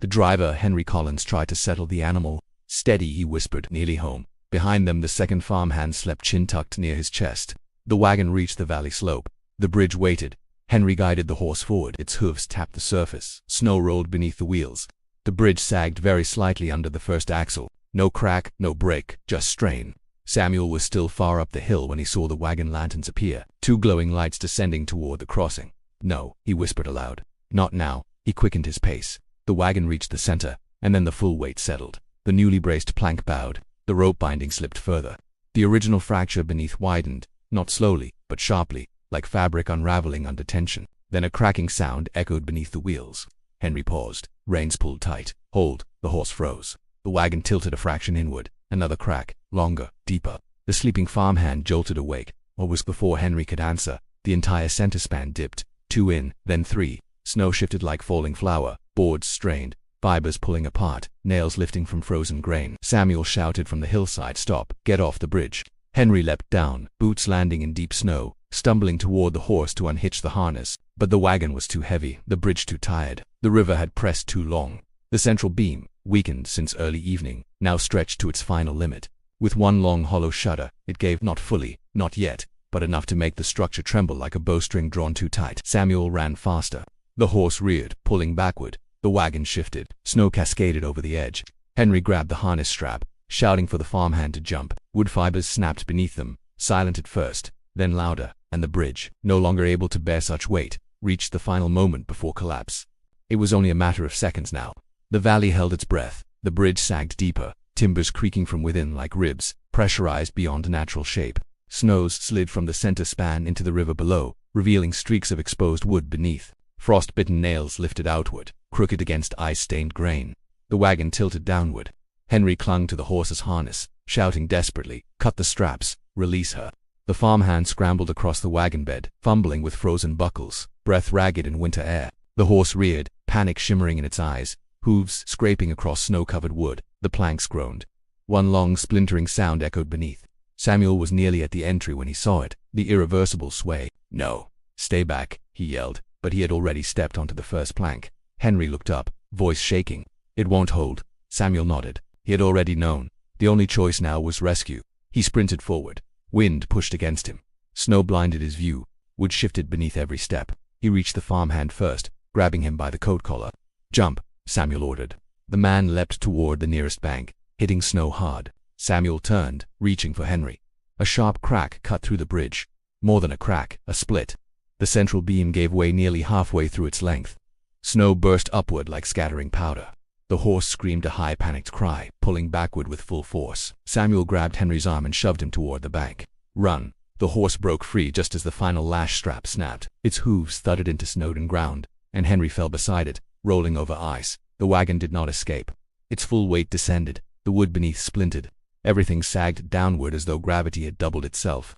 The driver, Henry Collins, tried to settle the animal. "Steady," he whispered, "nearly home." Behind them, the second farmhand slept chin-tucked near his chest. The wagon reached the valley slope. The bridge waited. Henry guided the horse forward. Its hooves tapped the surface. Snow rolled beneath the wheels. The bridge sagged very slightly under the first axle. No crack, no break, just strain. Samuel was still far up the hill when he saw the wagon lanterns appear, two glowing lights descending toward the crossing. "No," he whispered aloud. "Not now." He quickened his pace. The wagon reached the center, and then the full weight settled. The newly braced plank bowed. The rope binding slipped further. The original fracture beneath widened, not slowly, but sharply, like fabric unraveling under tension. Then a cracking sound echoed beneath the wheels. Henry paused. Reins pulled tight. "Hold." The horse froze. The wagon tilted a fraction inward. Another crack, longer, deeper. The sleeping farmhand jolted awake. What was before Henry could answer? The entire center span dipped. 2 in, then 3. Snow shifted like falling flour. Boards strained, fibers pulling apart, nails lifting from frozen grain. Samuel shouted from the hillside, "Stop, get off the bridge." Henry leapt down, boots landing in deep snow, stumbling toward the horse to unhitch the harness. But the wagon was too heavy, the bridge too tired. The river had pressed too long. The central beam, weakened since early evening, now stretched to its final limit. With one long hollow shudder, it gave not fully, not yet, but enough to make the structure tremble like a bowstring drawn too tight. Samuel ran faster. The horse reared, pulling backward. The wagon shifted. Snow cascaded over the edge. Henry grabbed the harness strap, shouting for the farmhand to jump. Wood fibers snapped beneath them, silent at first, then louder, and the bridge, no longer able to bear such weight, reached the final moment before collapse. It was only a matter of seconds now. The valley held its breath. The bridge sagged deeper, timbers creaking from within like ribs, pressurized beyond natural shape. Snows slid from the center span into the river below, revealing streaks of exposed wood beneath. Frost-bitten nails lifted outward, crooked against ice-stained grain. The wagon tilted downward. Henry clung to the horse's harness, shouting desperately, "Cut the straps, release her." The farmhand scrambled across the wagon bed, fumbling with frozen buckles, breath ragged in winter air. The horse reared, panic shimmering in its eyes, hooves scraping across snow-covered wood. The planks groaned. One long splintering sound echoed beneath. Samuel was nearly at the entry when he saw it, the irreversible sway. "No, stay back," he yelled, but he had already stepped onto the first plank. Henry looked up, voice shaking. "It won't hold." Samuel nodded. He had already known. The only choice now was rescue. He sprinted forward. Wind pushed against him. Snow blinded his view. Wood shifted beneath every step. He reached the farmhand first, grabbing him by the coat collar. "Jump," Samuel ordered. The man leapt toward the nearest bank, hitting snow hard. Samuel turned, reaching for Henry. A sharp crack cut through the bridge. More than a crack, a split. The central beam gave way nearly halfway through its length. Snow burst upward like scattering powder. The horse screamed a high panicked cry, pulling backward with full force. Samuel grabbed Henry's arm and shoved him toward the bank. "Run." The horse broke free just as the final lash strap snapped. Its hooves thudded into snowed ground, and Henry fell beside it, rolling over ice. The wagon did not escape. Its full weight descended. The wood beneath splintered. Everything sagged downward as though gravity had doubled itself.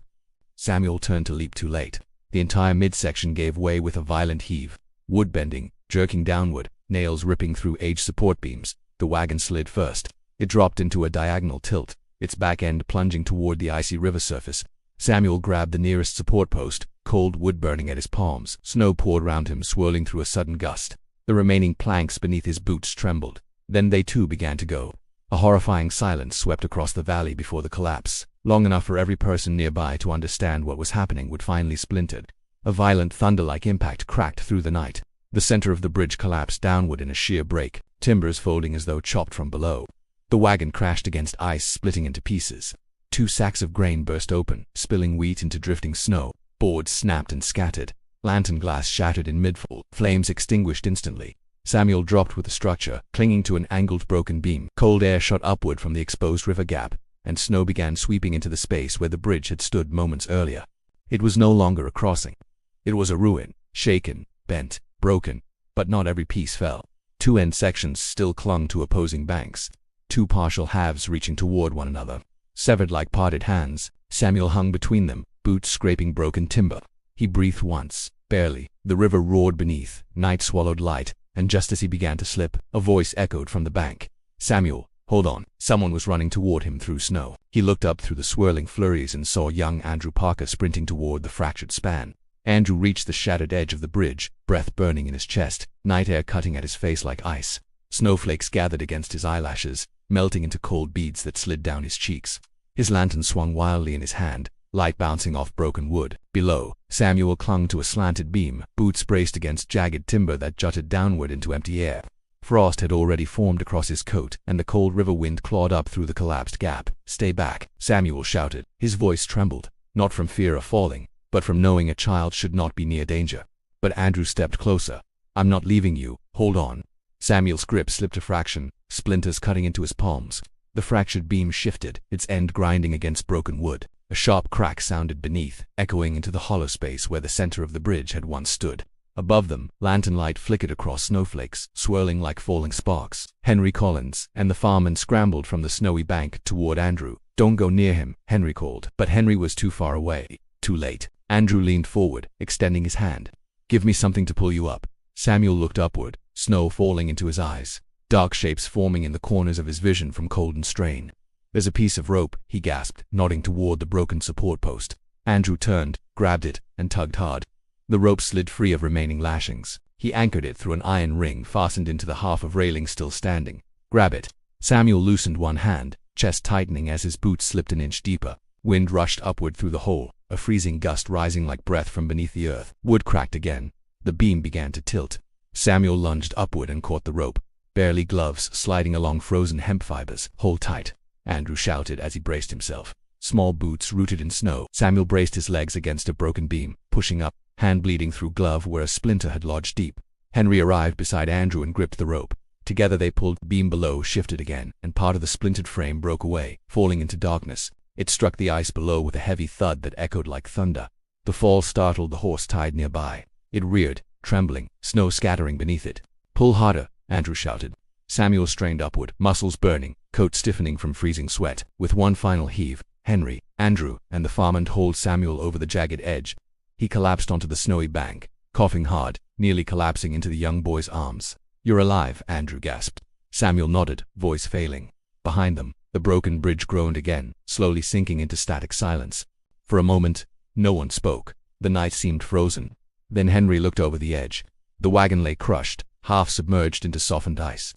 Samuel turned to leap too late. The entire midsection gave way with a violent heave. Wood bending, jerking downward, nails ripping through aged support beams. The wagon slid first. It dropped into a diagonal tilt, its back end plunging toward the icy river surface. Samuel grabbed the nearest support post, cold wood burning at his palms. Snow poured round him, swirling through a sudden gust. The remaining planks beneath his boots trembled. Then they too began to go. A horrifying silence swept across the valley before the collapse, long enough for every person nearby to understand what was happening. Wood finally splintered. A violent thunder-like impact cracked through the night. The center of the bridge collapsed downward in a sheer break, timbers folding as though chopped from below. The wagon crashed against ice, splitting into pieces. 2 sacks of grain burst open, spilling wheat into drifting snow. Boards snapped and scattered. Lantern glass shattered in midfall. Flames extinguished instantly. Samuel dropped with the structure, clinging to an angled broken beam. Cold air shot upward from the exposed river gap, and snow began sweeping into the space where the bridge had stood moments earlier. It was no longer a crossing. It was a ruin, shaken, bent, broken, but not every piece fell. 2 end sections still clung to opposing banks, 2 partial halves reaching toward one another. Severed like parted hands, Samuel hung between them, boots scraping broken timber. He breathed once, barely. The river roared beneath, night swallowed light, and just as he began to slip, a voice echoed from the bank. "Samuel, hold on." Someone was running toward him through snow. He looked up through the swirling flurries and saw young Andrew Parker sprinting toward the fractured span. Andrew reached the shattered edge of the bridge, breath burning in his chest, night air cutting at his face like ice. Snowflakes gathered against his eyelashes, melting into cold beads that slid down his cheeks. His lantern swung wildly in his hand, light bouncing off broken wood. Below, Samuel clung to a slanted beam, boots braced against jagged timber that jutted downward into empty air. Frost had already formed across his coat, and the cold river wind clawed up through the collapsed gap. "Stay back," Samuel shouted. His voice trembled, not from fear of falling, but from knowing a child should not be near danger. But Andrew stepped closer. "I'm not leaving you. Hold on." Samuel's grip slipped a fraction, splinters cutting into his palms. The fractured beam shifted, its end grinding against broken wood. A sharp crack sounded beneath, echoing into the hollow space where the center of the bridge had once stood. Above them, lantern light flickered across snowflakes, swirling like falling sparks. Henry Collins and the fireman scrambled from the snowy bank toward Andrew. "Don't go near him," Henry called. But Henry was too far away. Too late. Andrew leaned forward, extending his hand. "Give me something to pull you up." Samuel looked upward, snow falling into his eyes, dark shapes forming in the corners of his vision from cold and strain. "There's a piece of rope," he gasped, nodding toward the broken support post. Andrew turned, grabbed it, and tugged hard. The rope slid free of remaining lashings. He anchored it through an iron ring fastened into the half of railing still standing. Grab it. Samuel loosened one hand, chest tightening as his boots slipped an inch deeper. Wind rushed upward through the hole, a freezing gust rising like breath from beneath the earth. Wood cracked again. The beam began to tilt. Samuel lunged upward and caught the rope, barely gloves sliding along frozen hemp fibers. Hold tight, Andrew shouted as he braced himself. Small boots rooted in snow. Samuel braced his legs against a broken beam, pushing up, hand bleeding through glove where a splinter had lodged deep. Henry arrived beside Andrew and gripped the rope. Together they pulled. The beam below shifted again, and part of the splintered frame broke away, falling into darkness. It struck the ice below with a heavy thud that echoed like thunder. The fall startled the horse tied nearby. It reared, trembling, snow scattering beneath it. Pull harder, Andrew shouted. Samuel strained upward, muscles burning, coat stiffening from freezing sweat. With one final heave, Henry, Andrew, and the farmer hauled Samuel over the jagged edge. He collapsed onto the snowy bank, coughing hard, nearly collapsing into the young boy's arms. You're alive, Andrew gasped. Samuel nodded, voice failing. Behind them, the broken bridge groaned again, slowly sinking into static silence. For a moment, no one spoke. The night seemed frozen. Then Henry looked over the edge. The wagon lay crushed, half submerged into softened ice.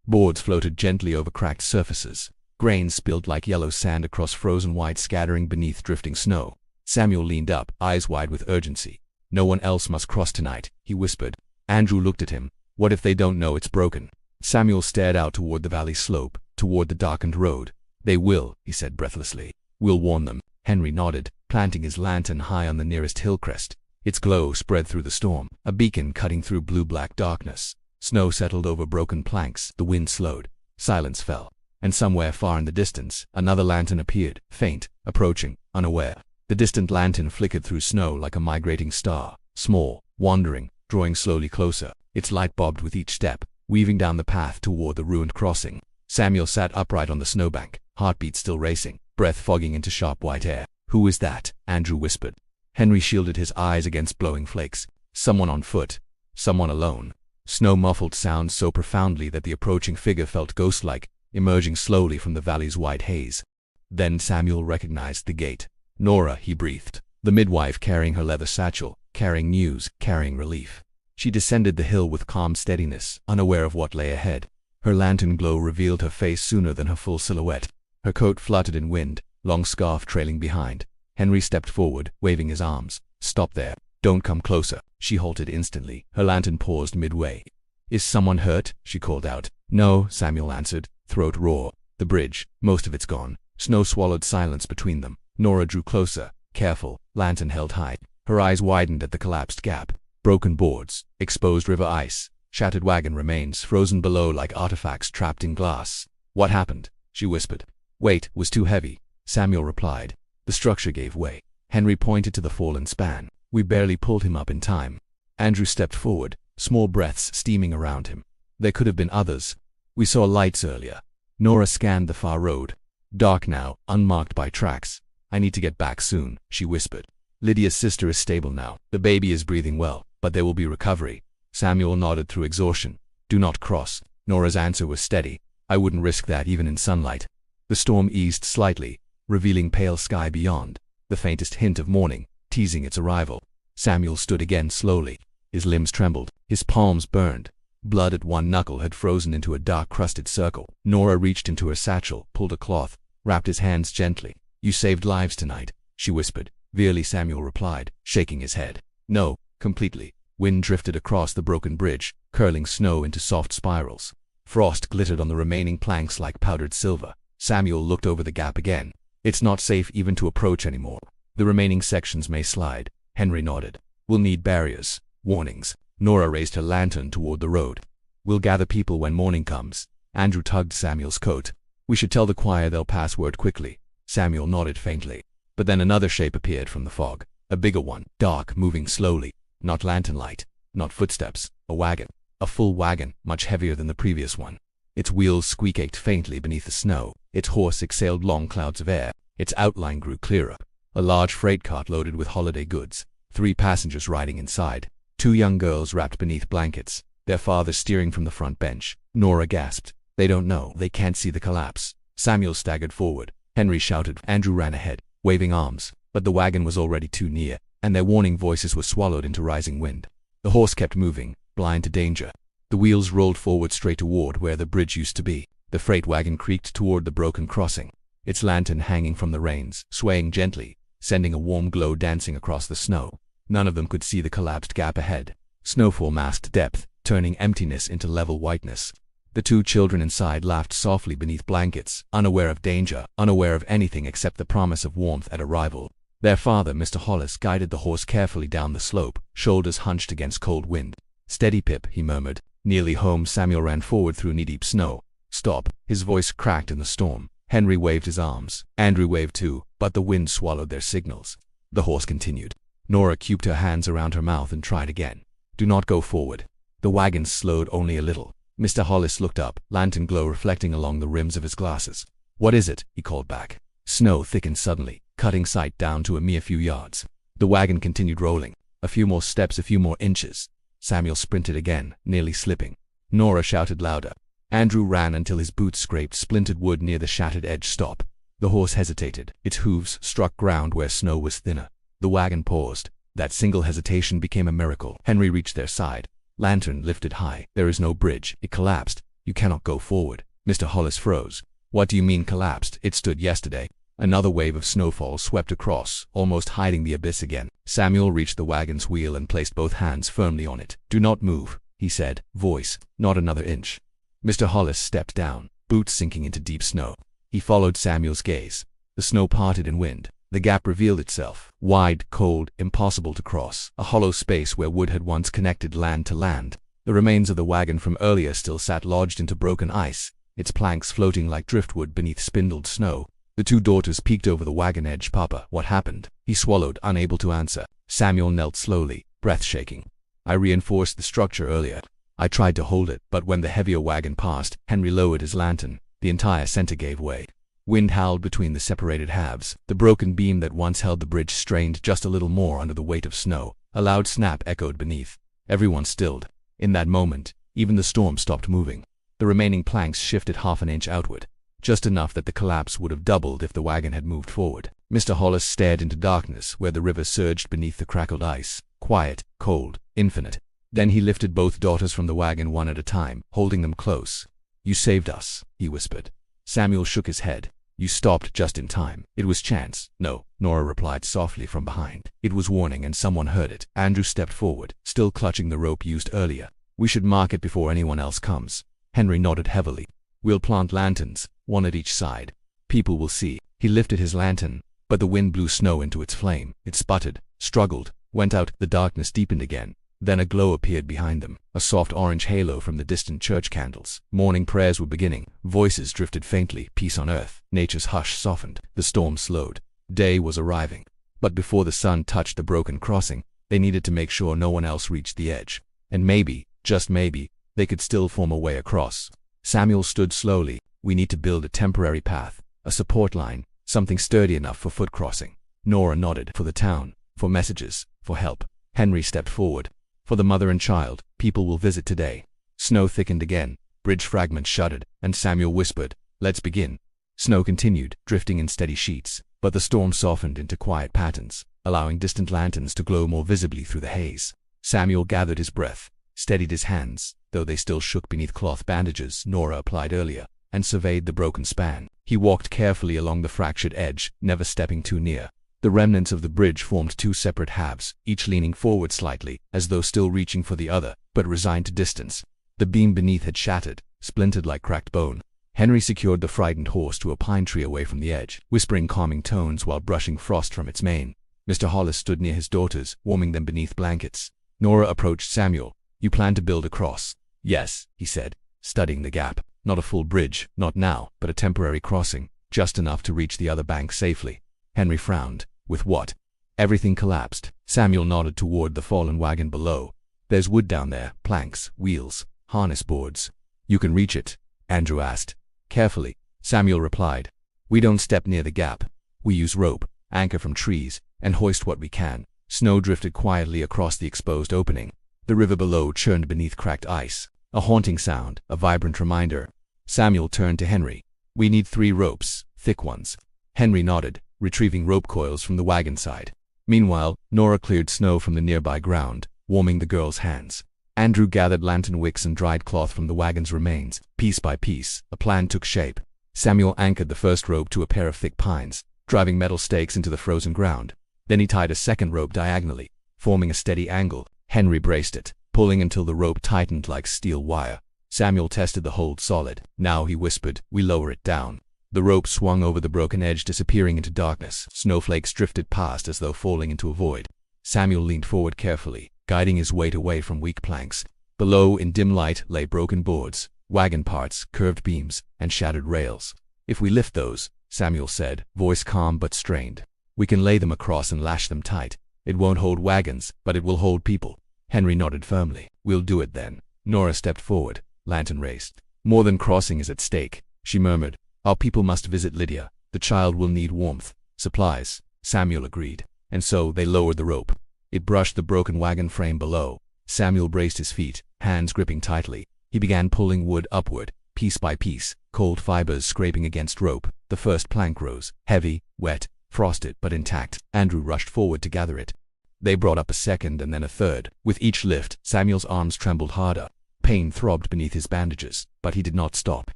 Boards floated gently over cracked surfaces. Grain spilled like yellow sand across frozen white, scattering beneath drifting snow. Samuel leaned up, eyes wide with urgency. No one else must cross tonight, he whispered. Andrew looked at him. What if they don't know it's broken? Samuel stared out toward the valley slope, toward the darkened road. They will, he said breathlessly. We'll warn them. Henry nodded, planting his lantern high on the nearest hill crest. Its glow spread through the storm, a beacon cutting through blue-black darkness. Snow settled over broken planks, the wind slowed. Silence fell. And somewhere far in the distance, another lantern appeared, faint, approaching, unaware. The distant lantern flickered through snow like a migrating star, small, wandering, drawing slowly closer. Its light bobbed with each step, weaving down the path toward the ruined crossing. Samuel sat upright on the snowbank, heartbeat still racing, breath fogging into sharp white air. Who is that? Andrew whispered. Henry shielded his eyes against blowing flakes. Someone on foot. Someone alone. Snow muffled sounds so profoundly that the approaching figure felt ghost-like, emerging slowly from the valley's white haze. Then Samuel recognized the gate. Nora, he breathed. The midwife carrying her leather satchel, carrying news, carrying relief. She descended the hill with calm steadiness, unaware of what lay ahead. Her lantern glow revealed her face sooner than her full silhouette. Her coat fluttered in wind, long scarf trailing behind. Henry stepped forward, waving his arms. Stop there. Don't come closer. She halted instantly. Her lantern paused midway. Is someone hurt? She called out. No, Samuel answered, throat raw. The bridge, most of it's gone. Snow swallowed silence between them. Nora drew closer, careful, lantern held high. Her eyes widened at the collapsed gap. Broken boards, exposed river ice, shattered wagon remains frozen below like artifacts trapped in glass. What happened? She whispered. Weight was too heavy, Samuel replied. The structure gave way. Henry pointed to the fallen span. We barely pulled him up in time. Andrew stepped forward, small breaths steaming around him. There could have been others. We saw lights earlier. Nora scanned the far road. Dark now, unmarked by tracks. I need to get back soon, she whispered. Lydia's sister is stable now. The baby is breathing well, but there will be recovery. Samuel nodded through exhaustion. Do not cross. Nora's answer was steady. I wouldn't risk that even in sunlight. The storm eased slightly, revealing pale sky beyond, the faintest hint of morning, teasing its arrival. Samuel stood again slowly. His limbs trembled, his palms burned. Blood at one knuckle had frozen into a dark crusted circle. Nora reached into her satchel, pulled a cloth, wrapped his hands gently. You saved lives tonight, she whispered. Veerly, Samuel replied, shaking his head. No, completely. Wind drifted across the broken bridge, curling snow into soft spirals. Frost glittered on the remaining planks like powdered silver. Samuel looked over the gap again. It's not safe even to approach anymore. The remaining sections may slide. Henry nodded. We'll need barriers, warnings. Nora raised her lantern toward the road. We'll gather people when morning comes. Andrew tugged Samuel's coat. We should tell the choir they'll pass word quickly. Samuel nodded faintly. But then another shape appeared from the fog. A bigger one, dark, moving slowly. Not lantern light, not footsteps. A wagon. A full wagon, much heavier than the previous one. Its wheels squeaked faintly beneath the snow. Its horse exhaled long clouds of air. Its outline grew clearer. A large freight cart loaded with holiday goods. 3 passengers riding inside. 2 young girls wrapped beneath blankets. Their father steering from the front bench. Nora gasped. They don't know. They can't see the collapse. Samuel staggered forward. Henry shouted. Andrew ran ahead, waving arms. But the wagon was already too near. and their warning voices were swallowed into rising wind. The horse kept moving, blind to danger. The wheels rolled forward straight toward where the bridge used to be. The freight wagon creaked toward the broken crossing, its lantern hanging from the reins, swaying gently, sending a warm glow dancing across the snow. None of them could see the collapsed gap ahead. Snowfall masked depth, turning emptiness into level whiteness. The two children inside laughed softly beneath blankets, unaware of danger, unaware of anything except the promise of warmth at arrival. Their father, Mr. Hollis, guided the horse carefully down the slope, shoulders hunched against cold wind. "Steady, Pip," he murmured. Nearly home, Samuel ran forward through knee-deep snow. "Stop." His voice cracked in the storm. Henry waved his arms. Andrew waved too, but the wind swallowed their signals. The horse continued. Nora cuped her hands around her mouth and tried again. "Do not go forward." The wagon slowed only a little. Mr. Hollis looked up, lantern glow reflecting along the rims of his glasses. "What is it?" he called back. Snow thickened suddenly, cutting sight down to a mere few yards. The wagon continued rolling. A few more steps, a few more inches. Samuel sprinted again, nearly slipping. Nora shouted louder. Andrew ran until his boots scraped splintered wood near the shattered edge. "Stop." The horse hesitated. Its hooves struck ground where snow was thinner. The wagon paused. That single hesitation became a miracle. Henry reached their side. Lantern lifted high. "There is no bridge. It collapsed. You cannot go forward." Mr. Hollis froze. "What do you mean collapsed? It stood yesterday." Another wave of snowfall swept across, almost hiding the abyss again. Samuel reached the wagon's wheel and placed both hands firmly on it. "Do not move," he said, voice, "not another inch." Mr. Hollis stepped down, boots sinking into deep snow. He followed Samuel's gaze. The snow parted in wind. The gap revealed itself, wide, cold, impossible to cross, a hollow space where wood had once connected land to land. The remains of the wagon from earlier still sat lodged into broken ice, its planks floating like driftwood beneath spindled snow. The two daughters peeked over the wagon edge. "Papa, what happened?" He swallowed, unable to answer. Samuel knelt slowly, breath shaking. "I reinforced the structure earlier. I tried to hold it, but when the heavier wagon passed," Henry lowered his lantern. "The entire center gave way." Wind howled between the separated halves. The broken beam that once held the bridge strained just a little more under the weight of snow. A loud snap echoed beneath. Everyone stilled. In that moment, even the storm stopped moving. The remaining planks shifted half an inch outward, just enough that the collapse would have doubled if the wagon had moved forward. Mr. Hollis stared into darkness where the river surged beneath the crackled ice, quiet, cold, infinite. Then he lifted both daughters from the wagon one at a time, holding them close. "You saved us," he whispered. Samuel shook his head. "You stopped just in time. It was chance." "No," Nora replied softly from behind. "It was warning and someone heard it." Andrew stepped forward, still clutching the rope used earlier. "We should mark it before anyone else comes." Henry nodded heavily. "We'll plant lanterns, one at each side. People will see." He lifted his lantern, but the wind blew snow into its flame. It sputtered, struggled, went out. The darkness deepened again. Then a glow appeared behind them, a soft orange halo from the distant church candles. Morning prayers were beginning. Voices drifted faintly. Peace on earth. Nature's hush softened. The storm slowed. Day was arriving. But before the sun touched the broken crossing, they needed to make sure no one else reached the edge. And maybe, just maybe, they could still form a way across. Samuel stood slowly. "We need to build a temporary path, a support line, something sturdy enough for foot crossing." Nora nodded. "For the town, for messages, for help." Henry stepped forward. "For the mother and child, people will visit today." Snow thickened again, bridge fragments shuddered, and Samuel whispered, "Let's begin." Snow continued, drifting in steady sheets, but the storm softened into quiet patterns, allowing distant lanterns to glow more visibly through the haze. Samuel gathered his breath, steadied his hands, though they still shook beneath cloth bandages Nora applied earlier, and surveyed the broken span. He walked carefully along the fractured edge, never stepping too near. The remnants of the bridge formed two separate halves, each leaning forward slightly, as though still reaching for the other, but resigned to distance. The beam beneath had shattered, splintered like cracked bone. Henry secured the frightened horse to a pine tree away from the edge, whispering calming tones while brushing frost from its mane. Mr. Hollis stood near his daughters, warming them beneath blankets. Nora approached Samuel. "You plan to build a cross?" "Yes," he said, studying the gap. "Not a full bridge, not now, but a temporary crossing, just enough to reach the other bank safely." Henry frowned. "With what?" "Everything collapsed." Samuel nodded toward the fallen wagon below. "There's wood down there, planks, wheels, harness boards." "You can reach it?" Andrew asked. "Carefully," Samuel replied. "We don't step near the gap. We use rope, anchor from trees, and hoist what we can." Snow drifted quietly across the exposed opening. The river below churned beneath cracked ice. A haunting sound, a vibrant reminder. Samuel turned to Henry. "We need 3 ropes, thick ones." Henry nodded, retrieving rope coils from the wagon side. Meanwhile, Nora cleared snow from the nearby ground, warming the girl's hands. Andrew gathered lantern wicks and dried cloth from the wagon's remains. Piece by piece, a plan took shape. Samuel anchored the first rope to a pair of thick pines, driving metal stakes into the frozen ground. Then he tied a second rope diagonally, forming a steady angle. Henry braced it, pulling until the rope tightened like steel wire. Samuel tested the hold solid. Now, he whispered, we lower it down. The rope swung over the broken edge, disappearing into darkness. Snowflakes drifted past as though falling into a void. Samuel leaned forward carefully, guiding his weight away from weak planks. Below, in dim light, lay broken boards, wagon parts, curved beams, and shattered rails. If we lift those, Samuel said, voice calm but strained, we can lay them across and lash them tight. It won't hold wagons, but it will hold people. Henry nodded firmly. We'll do it then. Nora stepped forward, lantern raised. More than crossing is at stake, she murmured. Our people must visit Lydia. The child will need warmth, supplies. Samuel agreed, and so they lowered the rope. It brushed the broken wagon frame below. Samuel braced his feet, hands gripping tightly. He began pulling wood upward, piece by piece, cold fibers scraping against rope. The first plank rose, heavy, wet, frosted but intact. Andrew rushed forward to gather it. They brought up a second and then a third. With each lift, Samuel's arms trembled harder. Pain throbbed beneath his bandages, but he did not stop.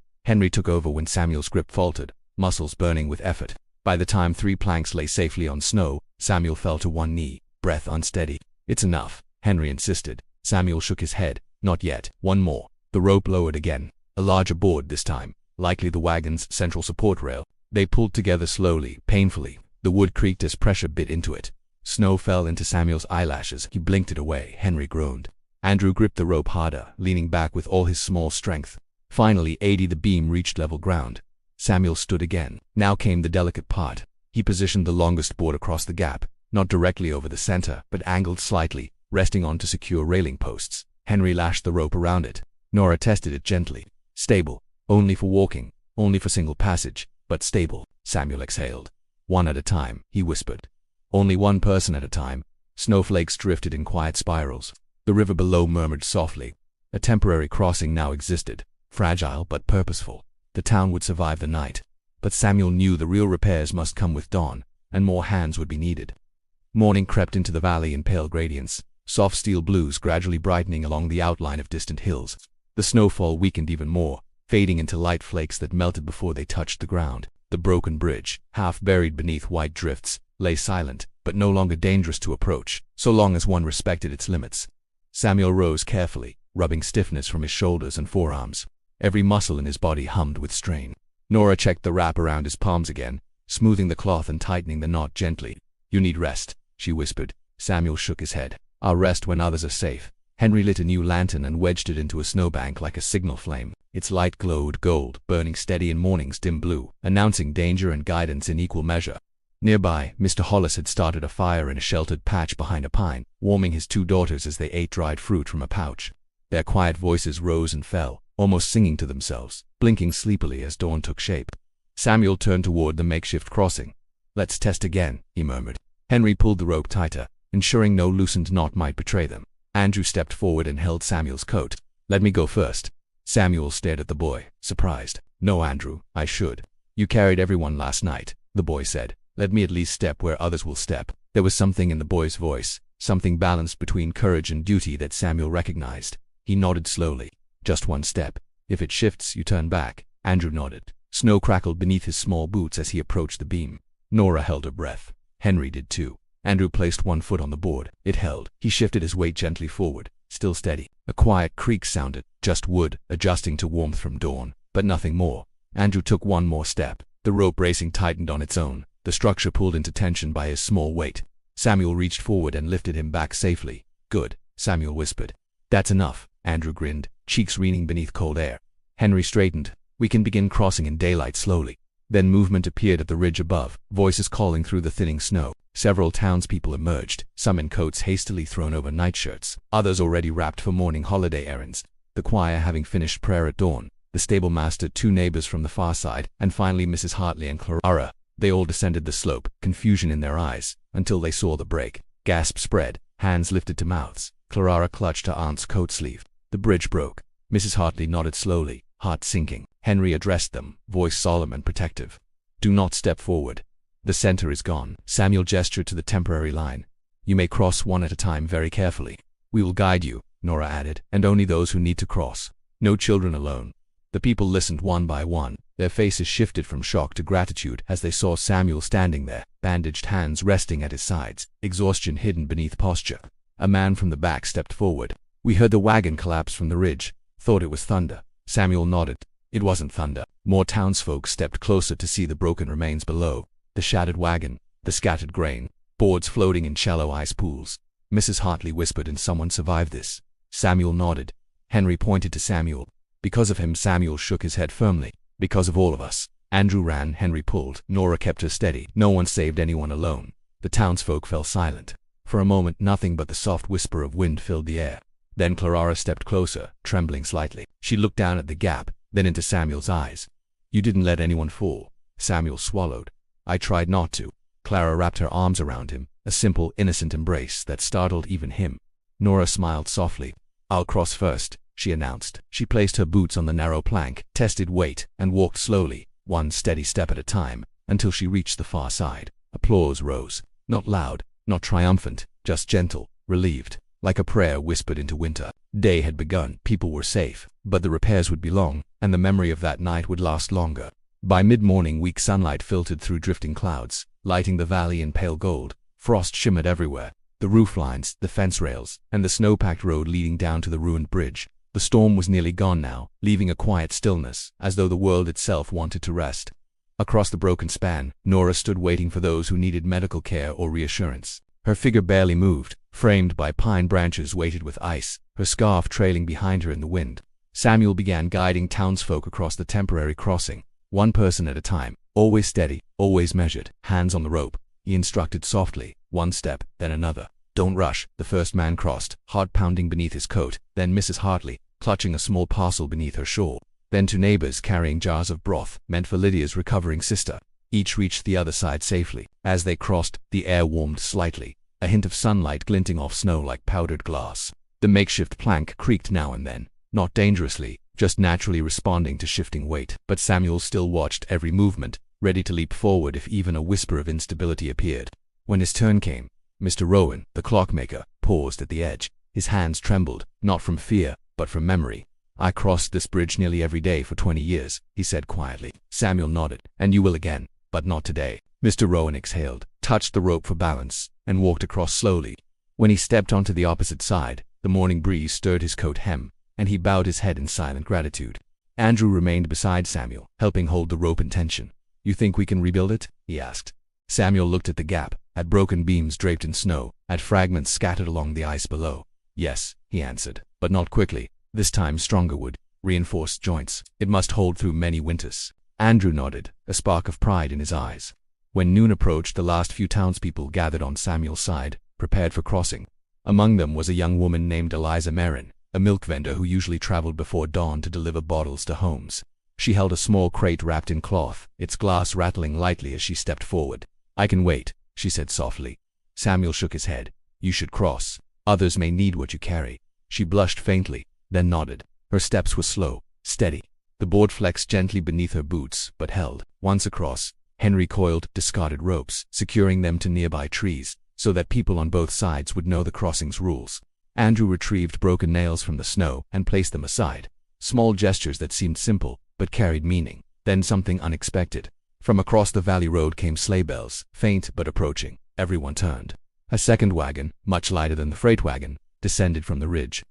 Henry took over when Samuel's grip faltered, muscles burning with effort. By the time 3 planks lay safely on snow, Samuel fell to one knee, breath unsteady. It's enough, Henry insisted. Samuel shook his head. Not yet. One more. The rope lowered again. A larger board this time, likely the wagon's central support rail. They pulled together slowly, painfully. The wood creaked as pressure bit into it. Snow fell into Samuel's eyelashes. He blinked it away. Henry groaned. Andrew gripped the rope harder, leaning back with all his small strength. Finally, the beam reached level ground. Samuel stood again. Now came the delicate part. He positioned the longest board across the gap, not directly over the center, but angled slightly, resting on to secure railing posts. Henry lashed the rope around it. Nora tested it gently. Stable. Only for walking. Only for single passage, but stable. Samuel exhaled. One at a time, he whispered. Only one person at a time. Snowflakes drifted in quiet spirals. The river below murmured softly. A temporary crossing now existed, fragile but purposeful. The town would survive the night. But Samuel knew the real repairs must come with dawn, and more hands would be needed. Morning crept into the valley in pale gradients, soft steel blues gradually brightening along the outline of distant hills. The snowfall weakened even more, fading into light flakes that melted before they touched the ground. The broken bridge, half buried beneath white drifts, lay silent, but no longer dangerous to approach, so long as one respected its limits. Samuel rose carefully, rubbing stiffness from his shoulders and forearms. Every muscle in his body hummed with strain. Nora checked the wrap around his palms again, smoothing the cloth and tightening the knot gently. You need rest, she whispered. Samuel shook his head. I'll rest when others are safe. Henry lit a new lantern and wedged it into a snowbank like a signal flame. Its light glowed gold, burning steady in morning's dim blue, announcing danger and guidance in equal measure. Nearby, Mr. Hollis had started a fire in a sheltered patch behind a pine, warming his 2 daughters as they ate dried fruit from a pouch. Their quiet voices rose and fell, almost singing to themselves, blinking sleepily as dawn took shape. Samuel turned toward the makeshift crossing. Let's test again, he murmured. Henry pulled the rope tighter, ensuring no loosened knot might betray them. Andrew stepped forward and held Samuel's coat. Let me go first. Samuel stared at the boy, surprised. No, Andrew, I should. You carried everyone last night, the boy said. Let me at least step where others will step. There was something in the boy's voice, something balanced between courage and duty that Samuel recognized. He nodded slowly. Just one step. If it shifts, you turn back. Andrew nodded. Snow crackled beneath his small boots as he approached the beam. Nora held her breath. Henry did too. Andrew placed one foot on the board. It held. He shifted his weight gently forward, still steady. A quiet creak sounded, just wood, adjusting to warmth from dawn, but nothing more. Andrew took one more step. The rope racing tightened on its own, the structure pulled into tension by his small weight. Samuel reached forward and lifted him back safely. Good, Samuel whispered. That's enough, Andrew grinned, cheeks reeling beneath cold air. Henry straightened. We can begin crossing in daylight slowly. Then movement appeared at the ridge above, voices calling through the thinning snow. Several townspeople emerged, some in coats hastily thrown over nightshirts, others already wrapped for morning holiday errands. The choir having finished prayer at dawn, the stable master, 2 neighbors from the far side, and finally Mrs. Hartley and Clara. They all descended the slope, confusion in their eyes, until they saw the break. Gasps spread, hands lifted to mouths. Clara clutched her aunt's coat sleeve. The bridge broke. Mrs. Hartley nodded slowly, heart sinking. Henry addressed them, voice solemn and protective. Do not step forward. The center is gone. Samuel gestured to the temporary line. You may cross one at a time very carefully. We will guide you, Nora added, and only those who need to cross. No children alone. The people listened one by one. Their faces shifted from shock to gratitude as they saw Samuel standing there, bandaged hands resting at his sides, exhaustion hidden beneath posture. A man from the back stepped forward. We heard the wagon collapse from the ridge. Thought it was thunder. Samuel nodded. It wasn't thunder. More townsfolk stepped closer to see the broken remains below. The shattered wagon, the scattered grain, boards floating in shallow ice pools. Mrs. Hartley whispered, and someone survived this. Samuel nodded. Henry pointed to Samuel. Because of him, Samuel shook his head firmly. Because of all of us. Andrew ran, Henry pulled. Nora kept her steady. No one saved anyone alone. The townsfolk fell silent. For a moment, nothing but the soft whisper of wind filled the air. Then Clara stepped closer, trembling slightly. She looked down at the gap, then into Samuel's eyes. You didn't let anyone fall. Samuel swallowed. I tried not to. Clara wrapped her arms around him, a simple, innocent embrace that startled even him. Nora smiled softly. I'll cross first, she announced. She placed her boots on the narrow plank, tested weight, and walked slowly, one steady step at a time, until she reached the far side. Applause rose. Not loud, not triumphant, just gentle, relieved, like a prayer whispered into winter. Day had begun, people were safe, but the repairs would be long, and the memory of that night would last longer. By mid-morning, weak sunlight filtered through drifting clouds, lighting the valley in pale gold. Frost shimmered everywhere. The roof lines, the fence rails, and the snow-packed road leading down to the ruined bridge. The storm was nearly gone now, leaving a quiet stillness, as though the world itself wanted to rest. Across the broken span, Nora stood waiting for those who needed medical care or reassurance. Her figure barely moved, framed by pine branches weighted with ice, her scarf trailing behind her in the wind. Samuel began guiding townsfolk across the temporary crossing, one person at a time, always steady, always measured, hands on the rope. He instructed softly, one step, then another. Don't rush. The first man crossed, heart pounding beneath his coat, then Mrs. Hartley, clutching a small parcel beneath her shawl. Then two neighbors carrying jars of broth, meant for Lydia's recovering sister. Each reached the other side safely. As they crossed, the air warmed slightly, a hint of sunlight glinting off snow like powdered glass. The makeshift plank creaked now and then, not dangerously, just naturally responding to shifting weight. But Samuel still watched every movement, ready to leap forward if even a whisper of instability appeared. When his turn came, Mr. Rowan, the clockmaker, paused at the edge. His hands trembled, not from fear, but from memory. I crossed this bridge nearly every day for 20 years, he said quietly. Samuel nodded. And you will again, but not today. Mr. Rowan exhaled, touched the rope for balance, and walked across slowly. When he stepped onto the opposite side, the morning breeze stirred his coat hem, and he bowed his head in silent gratitude. Andrew remained beside Samuel, helping hold the rope in tension. You think we can rebuild it? He asked. Samuel looked at the gap, at broken beams draped in snow, at fragments scattered along the ice below. Yes, he answered, but not quickly. This time stronger wood, reinforced joints. It must hold through many winters. Andrew nodded, a spark of pride in his eyes. When noon approached, the last few townspeople gathered on Samuel's side, prepared for crossing. Among them was a young woman named Eliza Merrin, a milk vendor who usually traveled before dawn to deliver bottles to homes. She held a small crate wrapped in cloth, its glass rattling lightly as she stepped forward. I can wait, she said softly. Samuel shook his head. You should cross. Others may need what you carry. She blushed faintly, then nodded. Her steps were slow, steady. The board flexed gently beneath her boots, but held. Once across, Henry coiled discarded ropes, securing them to nearby trees, so that people on both sides would know the crossing's rules. Andrew retrieved broken nails from the snow and placed them aside. Small gestures that seemed simple, but carried meaning. Then something unexpected. From across the valley road came sleigh bells, faint but approaching. Everyone turned. A second wagon, much lighter than the freight wagon, descended from the ridge.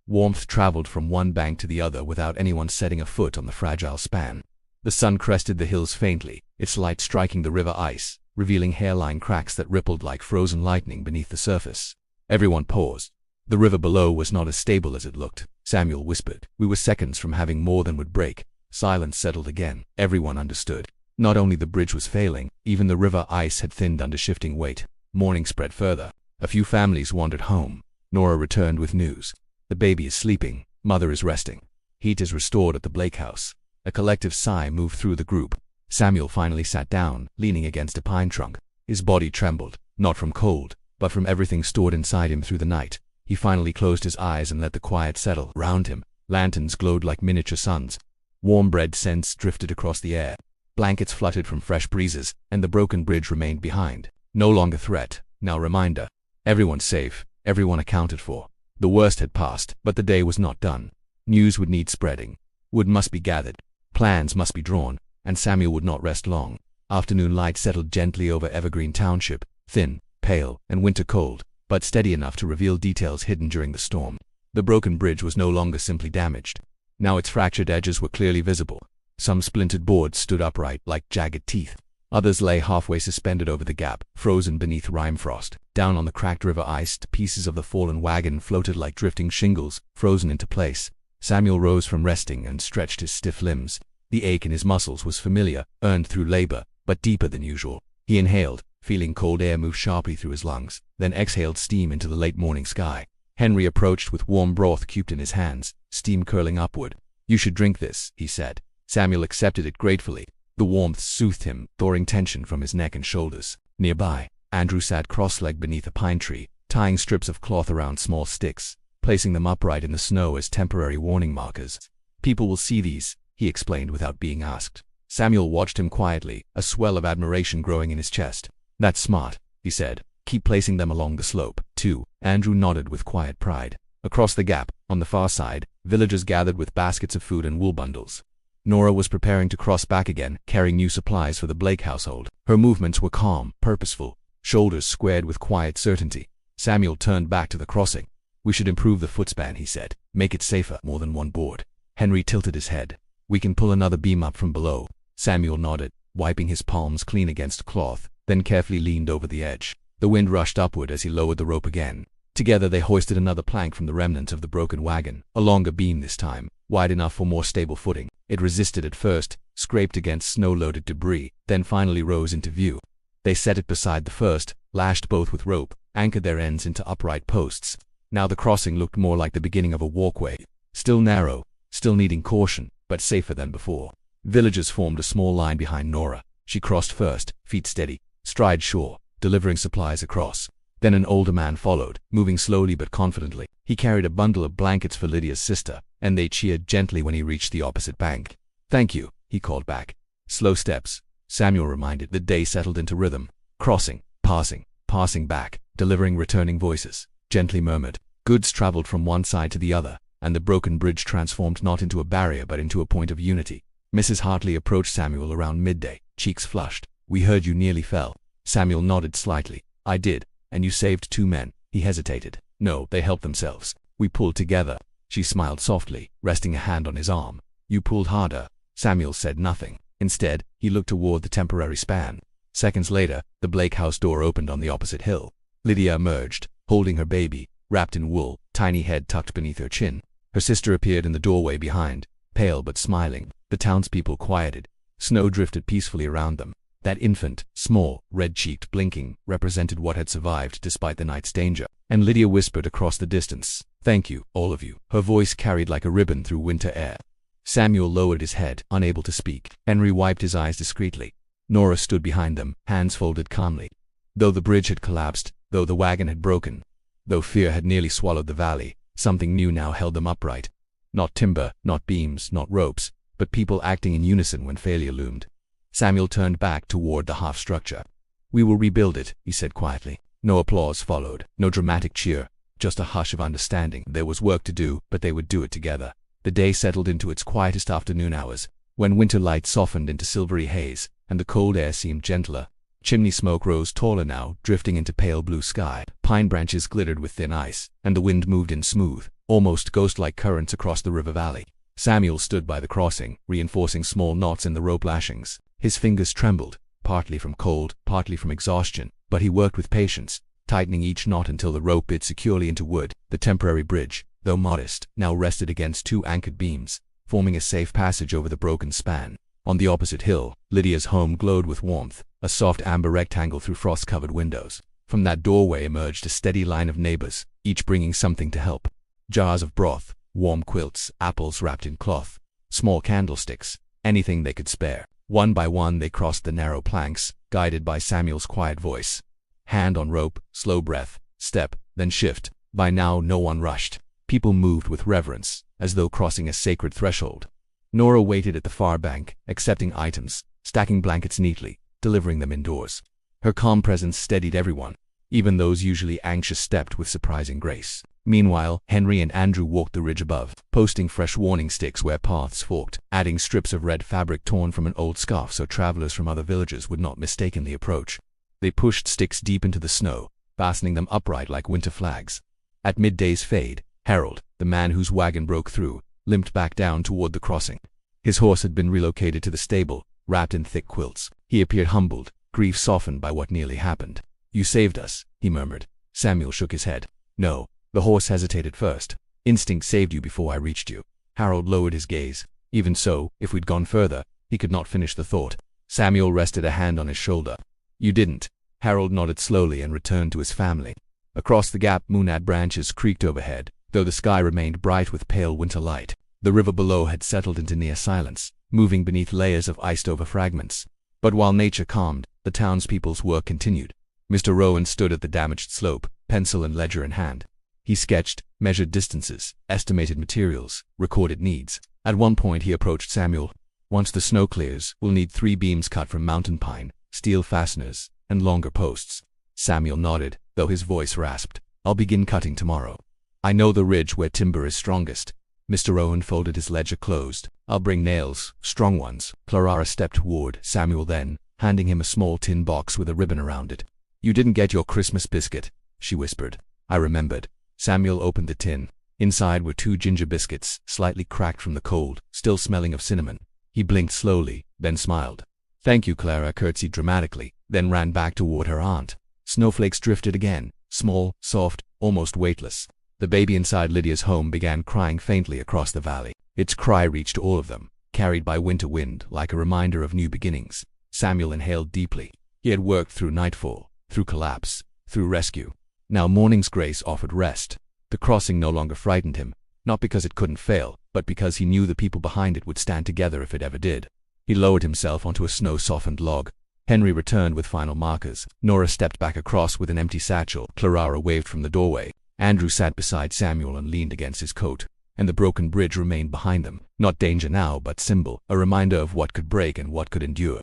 Warmth traveled from one bank to the other without anyone setting a foot on the fragile span. The sun crested the hills faintly, its light striking the river ice, revealing hairline cracks that rippled like frozen lightning beneath the surface. Everyone paused. The river below was not as stable as it looked, Samuel whispered. We were seconds from having more than would break. Silence settled again. Everyone understood. Not only the bridge was failing, even the river ice had thinned under shifting weight. Morning spread further. A few families wandered home. Nora returned with news. The baby is sleeping. Mother is resting. Heat is restored at the Blake house. A collective sigh moved through the group. Samuel finally sat down, leaning against a pine trunk. His body trembled, not from cold, but from everything stored inside him through the night. He finally closed his eyes and let the quiet settle round him. Lanterns glowed like miniature suns. Warm bread scents drifted across the air. Blankets fluttered from fresh breezes, and the broken bridge remained behind. No longer threat, now reminder. Everyone safe, everyone accounted for. The worst had passed, but the day was not done. News would need spreading. Wood must be gathered. Plans must be drawn, and Samuel would not rest long. Afternoon light settled gently over Evergreen Township, thin, pale, and winter cold, but steady enough to reveal details hidden during the storm. The broken bridge was no longer simply damaged. Now its fractured edges were clearly visible. Some splintered boards stood upright like jagged teeth. Others lay halfway suspended over the gap, frozen beneath rime frost. Down on the cracked river ice, pieces of the fallen wagon floated like drifting shingles, frozen into place. Samuel rose from resting and stretched his stiff limbs. The ache in his muscles was familiar, earned through labor, but deeper than usual. He inhaled, feeling cold air move sharply through his lungs, then exhaled steam into the late morning sky. Henry approached with warm broth cubed in his hands, steam curling upward. "You should drink this," he said. Samuel accepted it gratefully. The warmth soothed him, thawing tension from his neck and shoulders. Nearby, Andrew sat cross-legged beneath a pine tree, tying strips of cloth around small sticks, placing them upright in the snow as temporary warning markers. "People will see these," he explained without being asked. Samuel watched him quietly, a swell of admiration growing in his chest. "That's smart," he said. "Keep placing them along the slope, too." Andrew nodded with quiet pride. Across the gap, on the far side, villagers gathered with baskets of food and wool bundles. Nora was preparing to cross back again, carrying new supplies for the Blake household. Her movements were calm, purposeful, shoulders squared with quiet certainty. Samuel turned back to the crossing. "We should improve the footspan," he said. "Make it safer, more than one board." Henry tilted his head. "We can pull another beam up from below." Samuel nodded, wiping his palms clean against cloth, then carefully leaned over the edge. The wind rushed upward as he lowered the rope again. Together they hoisted another plank from the remnant of the broken wagon, a longer beam this time, wide enough for more stable footing. It resisted at first, scraped against snow-loaded debris, then finally rose into view. They set it beside the first, lashed both with rope, anchored their ends into upright posts. Now the crossing looked more like the beginning of a walkway. Still narrow, still needing caution, but safer than before. Villagers formed a small line behind Nora. She crossed first, feet steady, stride sure, delivering supplies across. Then an older man followed, moving slowly but confidently. He carried a bundle of blankets for Lydia's sister, and they cheered gently when he reached the opposite bank. "Thank you," he called back. Slow steps, Samuel reminded. The day settled into rhythm. Crossing, passing back, delivering returning voices. Gently murmured. Goods traveled from one side to the other, and the broken bridge transformed not into a barrier but into a point of unity. Mrs. Hartley approached Samuel around midday, cheeks flushed. "We heard you nearly fell." Samuel nodded slightly. "I did. And you saved 2 men. He hesitated. "No, they helped themselves. We pulled together." She smiled softly, resting a hand on his arm. "You pulled harder." Samuel said nothing. Instead, he looked toward the temporary span. Seconds later, the Blake house door opened on the opposite hill. Lydia emerged, holding her baby, wrapped in wool, tiny head tucked beneath her chin. Her sister appeared in the doorway behind, pale but smiling. The townspeople quieted. Snow drifted peacefully around them. That infant, small, red-cheeked, blinking, represented what had survived despite the night's danger. And Lydia whispered across the distance, "Thank you, all of you." Her voice carried like a ribbon through winter air. Samuel lowered his head, unable to speak. Henry wiped his eyes discreetly. Nora stood behind them, hands folded calmly. Though the bridge had collapsed, though the wagon had broken, though fear had nearly swallowed the valley, something new now held them upright. Not timber, not beams, not ropes, but people acting in unison when failure loomed. Samuel turned back toward the half-structure. "We will rebuild it," he said quietly. No applause followed, no dramatic cheer, just a hush of understanding. There was work to do, but they would do it together. The day settled into its quietest afternoon hours, when winter light softened into silvery haze, and the cold air seemed gentler. Chimney smoke rose taller now, drifting into pale blue sky. Pine branches glittered with thin ice, and the wind moved in smooth, almost ghost-like currents across the river valley. Samuel stood by the crossing, reinforcing small knots in the rope lashings. His fingers trembled, partly from cold, partly from exhaustion, but he worked with patience, tightening each knot until the rope bit securely into wood. The temporary bridge, though modest, now rested against 2 anchored beams, forming a safe passage over the broken span. On the opposite hill, Lydia's home glowed with warmth, a soft amber rectangle through frost-covered windows. From that doorway emerged a steady line of neighbors, each bringing something to help. Jars of broth, warm quilts, apples wrapped in cloth, small candlesticks, anything they could spare. One by one they crossed the narrow planks, guided by Samuel's quiet voice. Hand on rope, slow breath, step, then shift. By now no one rushed. People moved with reverence, as though crossing a sacred threshold. Nora waited at the far bank, accepting items, stacking blankets neatly, delivering them indoors. Her calm presence steadied everyone. Even those usually anxious stepped with surprising grace. Meanwhile, Henry and Andrew walked the ridge above, posting fresh warning sticks where paths forked, adding strips of red fabric torn from an old scarf so travelers from other villages would not mistakenly approach. They pushed sticks deep into the snow, fastening them upright like winter flags. At midday's fade, Harold, the man whose wagon broke through, limped back down toward the crossing. His horse had been relocated to the stable, wrapped in thick quilts. He appeared humbled, grief softened by what nearly happened. "You saved us," he murmured. Samuel shook his head. "No." The horse hesitated first. "Instinct saved you before I reached you." Harold lowered his gaze. "Even so, if we'd gone further," he could not finish the thought. Samuel rested a hand on his shoulder. "You didn't." Harold nodded slowly and returned to his family. Across the gap, moonad branches creaked overhead, though the sky remained bright with pale winter light. The river below had settled into near silence, moving beneath layers of iced-over fragments. But while nature calmed, the townspeople's work continued. Mr. Rowan stood at the damaged slope, pencil and ledger in hand. He sketched, measured distances, estimated materials, recorded needs. At one point he approached Samuel. "Once the snow clears, we'll need 3 beams cut from mountain pine, steel fasteners, and longer posts." Samuel nodded, though his voice rasped. "I'll begin cutting tomorrow. I know the ridge where timber is strongest." Mr. Rowan folded his ledger closed. "I'll bring nails, strong ones." Clara stepped toward Samuel then, handing him a small tin box with a ribbon around it. "You didn't get your Christmas biscuit," she whispered. I remembered. Samuel opened the tin. Inside were 2 ginger biscuits, slightly cracked from the cold, still smelling of cinnamon. He blinked slowly, then smiled. "Thank you," Clara curtsied dramatically, then ran back toward her aunt. Snowflakes drifted again, small, soft, almost weightless. The baby inside Lydia's home began crying faintly across the valley. Its cry reached all of them, carried by winter wind like a reminder of new beginnings. Samuel inhaled deeply. He had worked through nightfall, through collapse, through rescue. Now morning's grace offered rest. The crossing no longer frightened him, not because it couldn't fail, but because he knew the people behind it would stand together if it ever did. He lowered himself onto a snow-softened log. Henry returned with final markers. Nora stepped back across with an empty satchel. Clara waved from the doorway. Andrew sat beside Samuel and leaned against his coat. And the broken bridge remained behind them. Not danger now, but symbol, a reminder of what could break and what could endure.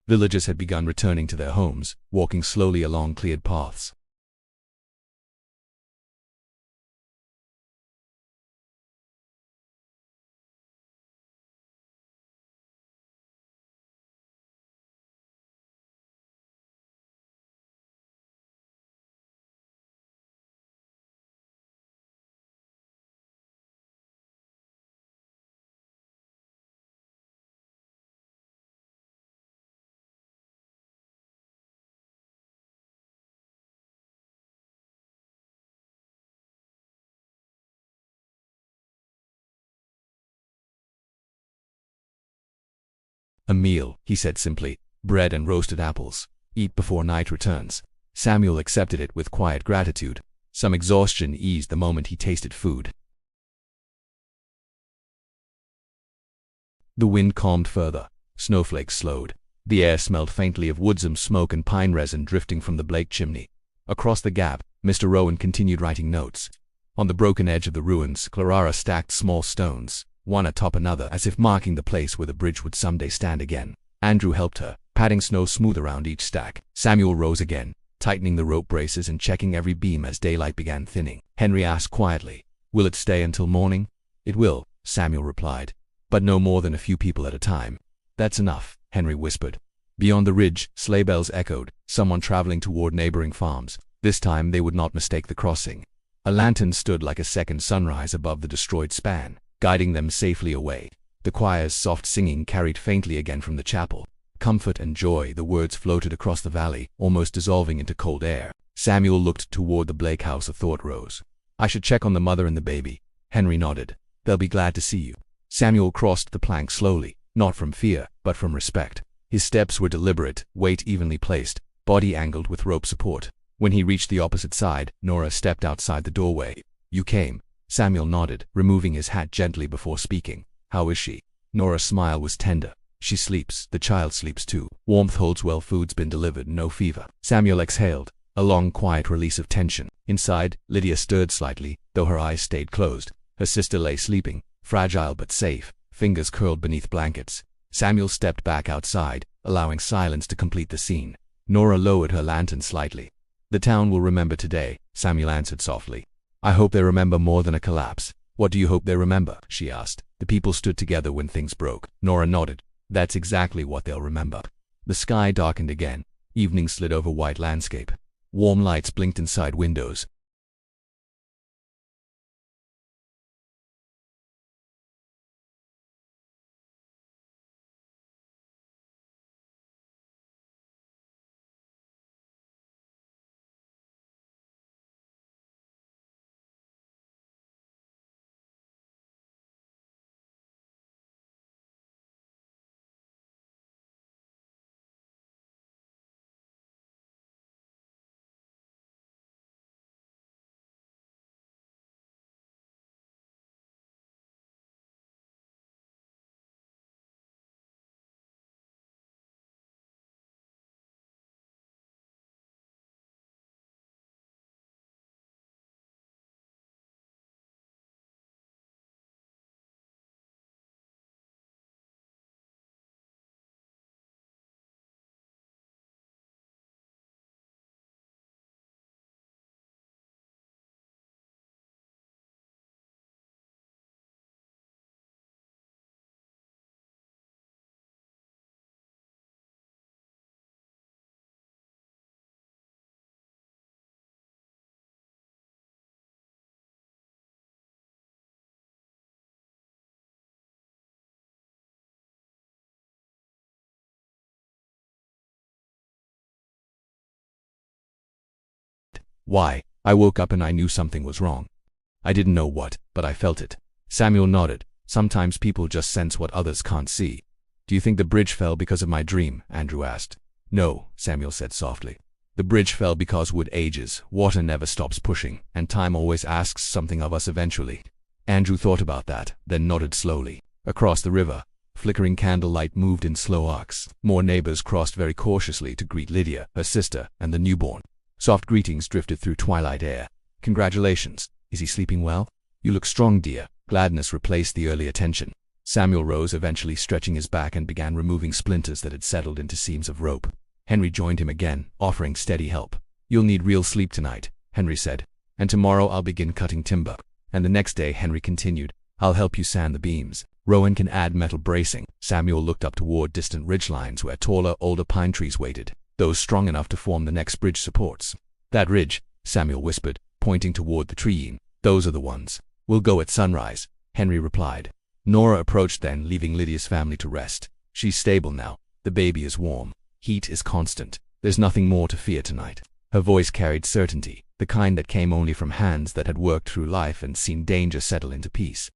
Villagers had begun returning to their homes, walking slowly along cleared paths. "A meal," he said simply. "Bread and roasted apples. Eat before night returns." Samuel accepted it with quiet gratitude. Some exhaustion eased the moment he tasted food. The wind calmed further. Snowflakes slowed. The air smelled faintly of woodsome smoke and pine resin drifting from the Blake chimney. Across the gap, Mr. Rowan continued writing notes. On the broken edge of the ruins, Clara stacked small stones, one atop another, as if marking the place where the bridge would someday stand again. Andrew helped her, patting snow smooth around each stack. Samuel rose again, tightening the rope braces and checking every beam as daylight began thinning. Henry asked quietly, "Will it stay until morning?" "It will," Samuel replied, "but no more than a few people at a time." "That's enough," Henry whispered. Beyond the ridge, sleigh bells echoed, someone traveling toward neighboring farms. This time they would not mistake the crossing. A lantern stood like a second sunrise above the destroyed span, guiding them safely away. The choir's soft singing carried faintly again from the chapel. Comfort and joy, the words floated across the valley, almost dissolving into cold air. Samuel looked toward the Blake house. A thought rose. I should check on the mother and the baby. Henry nodded. They'll be glad to see you. Samuel crossed the plank slowly, not from fear, but from respect. His steps were deliberate, weight evenly placed, body angled with rope support. When he reached the opposite side, Nora stepped outside the doorway. You came. Samuel nodded, removing his hat gently before speaking. How is she? Nora's smile was tender. She sleeps. The child sleeps too. Warmth holds well. Food's been delivered. No fever. Samuel exhaled, a long, quiet release of tension. Inside, Lydia stirred slightly, though her eyes stayed closed. Her sister lay sleeping, fragile but safe, fingers curled beneath blankets. Samuel stepped back outside, allowing silence to complete the scene. Nora lowered her lantern slightly. The town will remember today, Samuel answered softly. I hope they remember more than a collapse. What do you hope they remember? She asked. The people stood together when things broke. Nora nodded. That's exactly what they'll remember. The sky darkened again. Evening slid over white landscape. Warm lights blinked inside windows. Why? I woke up and I knew something was wrong. I didn't know what, but I felt it. Samuel nodded. Sometimes people just sense what others can't see. Do you think the bridge fell because of my dream? Andrew asked. No, Samuel said softly. The bridge fell because wood ages, water never stops pushing, and time always asks something of us eventually. Andrew thought about that, then nodded slowly. Across the river, flickering candlelight moved in slow arcs. More neighbors crossed very cautiously to greet Lydia, her sister, and the newborn. Soft greetings drifted through twilight air. Congratulations. Is he sleeping well? You look strong, dear. Gladness replaced the earlier tension. Samuel rose, eventually stretching his back, and began removing splinters that had settled into seams of rope. Henry joined him again, offering steady help. You'll need real sleep tonight, Henry said. And tomorrow I'll begin cutting timber. And the next day, Henry continued, I'll help you sand the beams. Rowan can add metal bracing. Samuel looked up toward distant ridgelines where taller, older pine trees waited, those strong enough to form the next bridge supports. That ridge, Samuel whispered, pointing toward the treeing. Those are the ones. We'll go at sunrise, Henry replied. Nora approached then, leaving Lydia's family to rest. She's stable now. The baby is warm. Heat is constant. There's nothing more to fear tonight. Her voice carried certainty, the kind that came only from hands that had worked through life and seen danger settle into peace.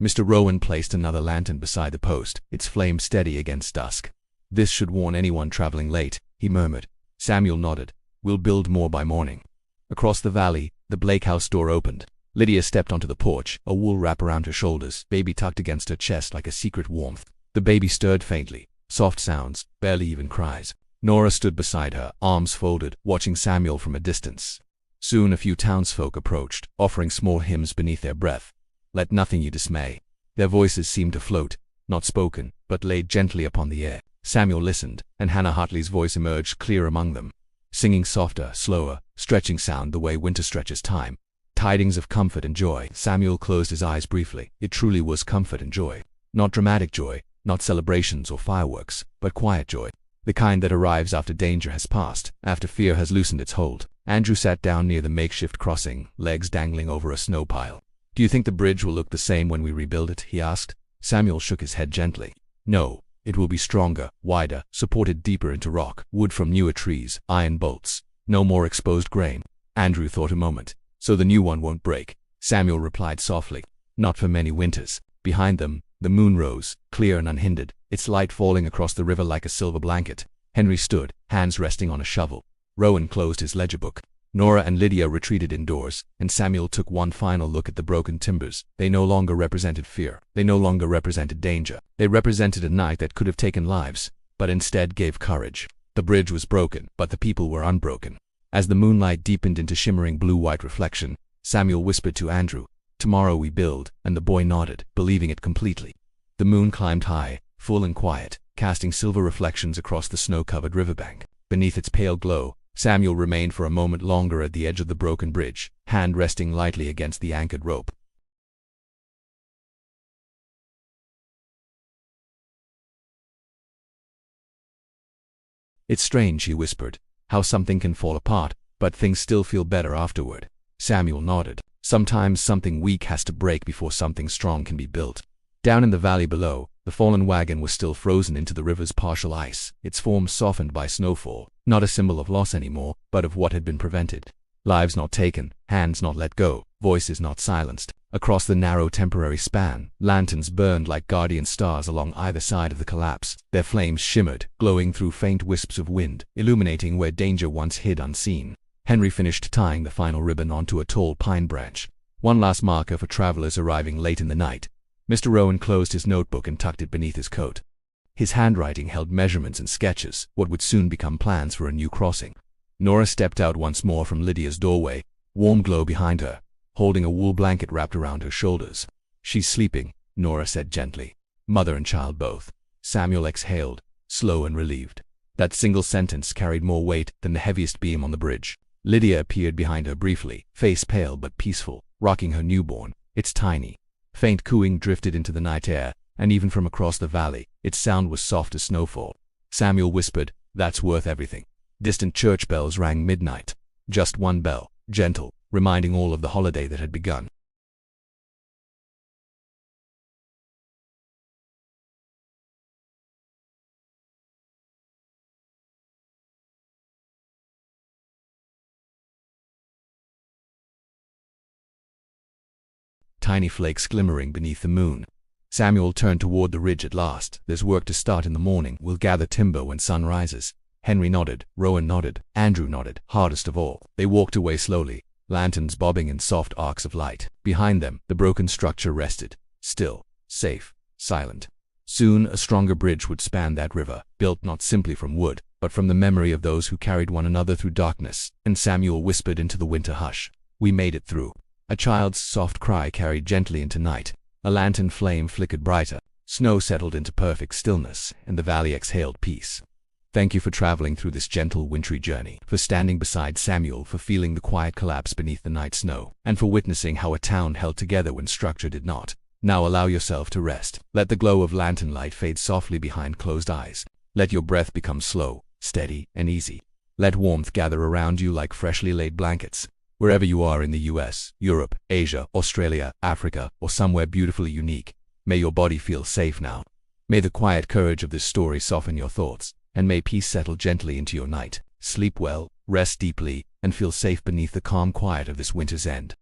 Mr. Rowan placed another lantern beside the post, its flame steady against dusk. "This should warn anyone traveling late," he murmured. Samuel nodded. "We'll build more by morning." Across the valley, the Blake house door opened. Lydia stepped onto the porch, a wool wrap around her shoulders, baby tucked against her chest like a secret warmth. The baby stirred faintly, soft sounds, barely even cries. Nora stood beside her, arms folded, watching Samuel from a distance. Soon a few townsfolk approached, offering small hymns beneath their breath. "Let nothing you dismay." Their voices seemed to float, not spoken, but laid gently upon the air. Samuel listened, and Hannah Hartley's voice emerged clear among them, singing softer, slower, stretching sound the way winter stretches time. Tidings of comfort and joy. Samuel closed his eyes briefly. It truly was comfort and joy. Not dramatic joy, not celebrations or fireworks, but quiet joy. The kind that arrives after danger has passed, after fear has loosened its hold. Andrew sat down near the makeshift crossing, legs dangling over a snow pile. "Do you think the bridge will look the same when we rebuild it?" he asked. Samuel shook his head gently. "No. It will be stronger, wider, supported deeper into rock, wood from newer trees, iron bolts. No more exposed grain." Andrew thought a moment. "So the new one won't break?" Samuel replied softly. "Not for many winters." Behind them, the moon rose, clear and unhindered, its light falling across the river like a silver blanket. Henry stood, hands resting on a shovel. Rowan closed his ledger book. Nora and Lydia retreated indoors, and Samuel took one final look at the broken timbers. They no longer represented fear. They no longer represented danger. They represented a night that could have taken lives, but instead gave courage. The bridge was broken, but the people were unbroken. As the moonlight deepened into shimmering blue-white reflection, Samuel whispered to Andrew, "Tomorrow we build," and the boy nodded, believing it completely. The moon climbed high, full and quiet, casting silver reflections across the snow-covered riverbank. Beneath its pale glow, Samuel remained for a moment longer at the edge of the broken bridge, hand resting lightly against the anchored rope. "It's strange," he whispered, "how something can fall apart, but things still feel better afterward." Samuel nodded. Sometimes something weak has to break before something strong can be built. Down in the valley below, the fallen wagon was still frozen into the river's partial ice, its form softened by snowfall, not a symbol of loss anymore, but of what had been prevented. Lives not taken, hands not let go, voices not silenced. Across the narrow temporary span, lanterns burned like guardian stars along either side of the collapse. Their flames shimmered, glowing through faint wisps of wind, illuminating where danger once hid unseen. Henry finished tying the final ribbon onto a tall pine branch. One last marker for travelers arriving late in the night. Mr. Rowan closed his notebook and tucked it beneath his coat. His handwriting held measurements and sketches, what would soon become plans for a new crossing. Nora stepped out once more from Lydia's doorway, warm glow behind her, holding a wool blanket wrapped around her shoulders. "She's sleeping," Nora said gently. "Mother and child both." Samuel exhaled, slow and relieved. That single sentence carried more weight than the heaviest beam on the bridge. Lydia appeared behind her briefly, face pale but peaceful, rocking her newborn. Its tiny, faint cooing drifted into the night air, and even from across the valley, its sound was soft as snowfall. Samuel whispered, "That's worth everything." Distant church bells rang midnight. Just one bell, gentle, reminding all of the holiday that had begun. Tiny flakes glimmering beneath the moon. Samuel turned toward the ridge at last. "There's work to start in the morning. We'll gather timber when sun rises." Henry nodded, Rowan nodded, Andrew nodded. Hardest of all, they walked away slowly, lanterns bobbing in soft arcs of light. Behind them, the broken structure rested, still, safe, silent. Soon a stronger bridge would span that river, built not simply from wood, but from the memory of those who carried one another through darkness. And Samuel whispered into the winter hush, "We made it through." A child's soft cry carried gently into night. A lantern flame flickered brighter. Snow settled into perfect stillness, and the valley exhaled peace. Thank you for traveling through this gentle wintry journey, for standing beside Samuel, for feeling the quiet collapse beneath the night snow, and for witnessing how a town held together when structure did not. Now allow yourself to rest. Let the glow of lantern light fade softly behind closed eyes. Let your breath become slow, steady, and easy. Let warmth gather around you like freshly laid blankets. Wherever you are in the US, Europe, Asia, Australia, Africa, or somewhere beautifully unique, may your body feel safe now. May the quiet courage of this story soften your thoughts, and may peace settle gently into your night. Sleep well, rest deeply, and feel safe beneath the calm quiet of this winter's end.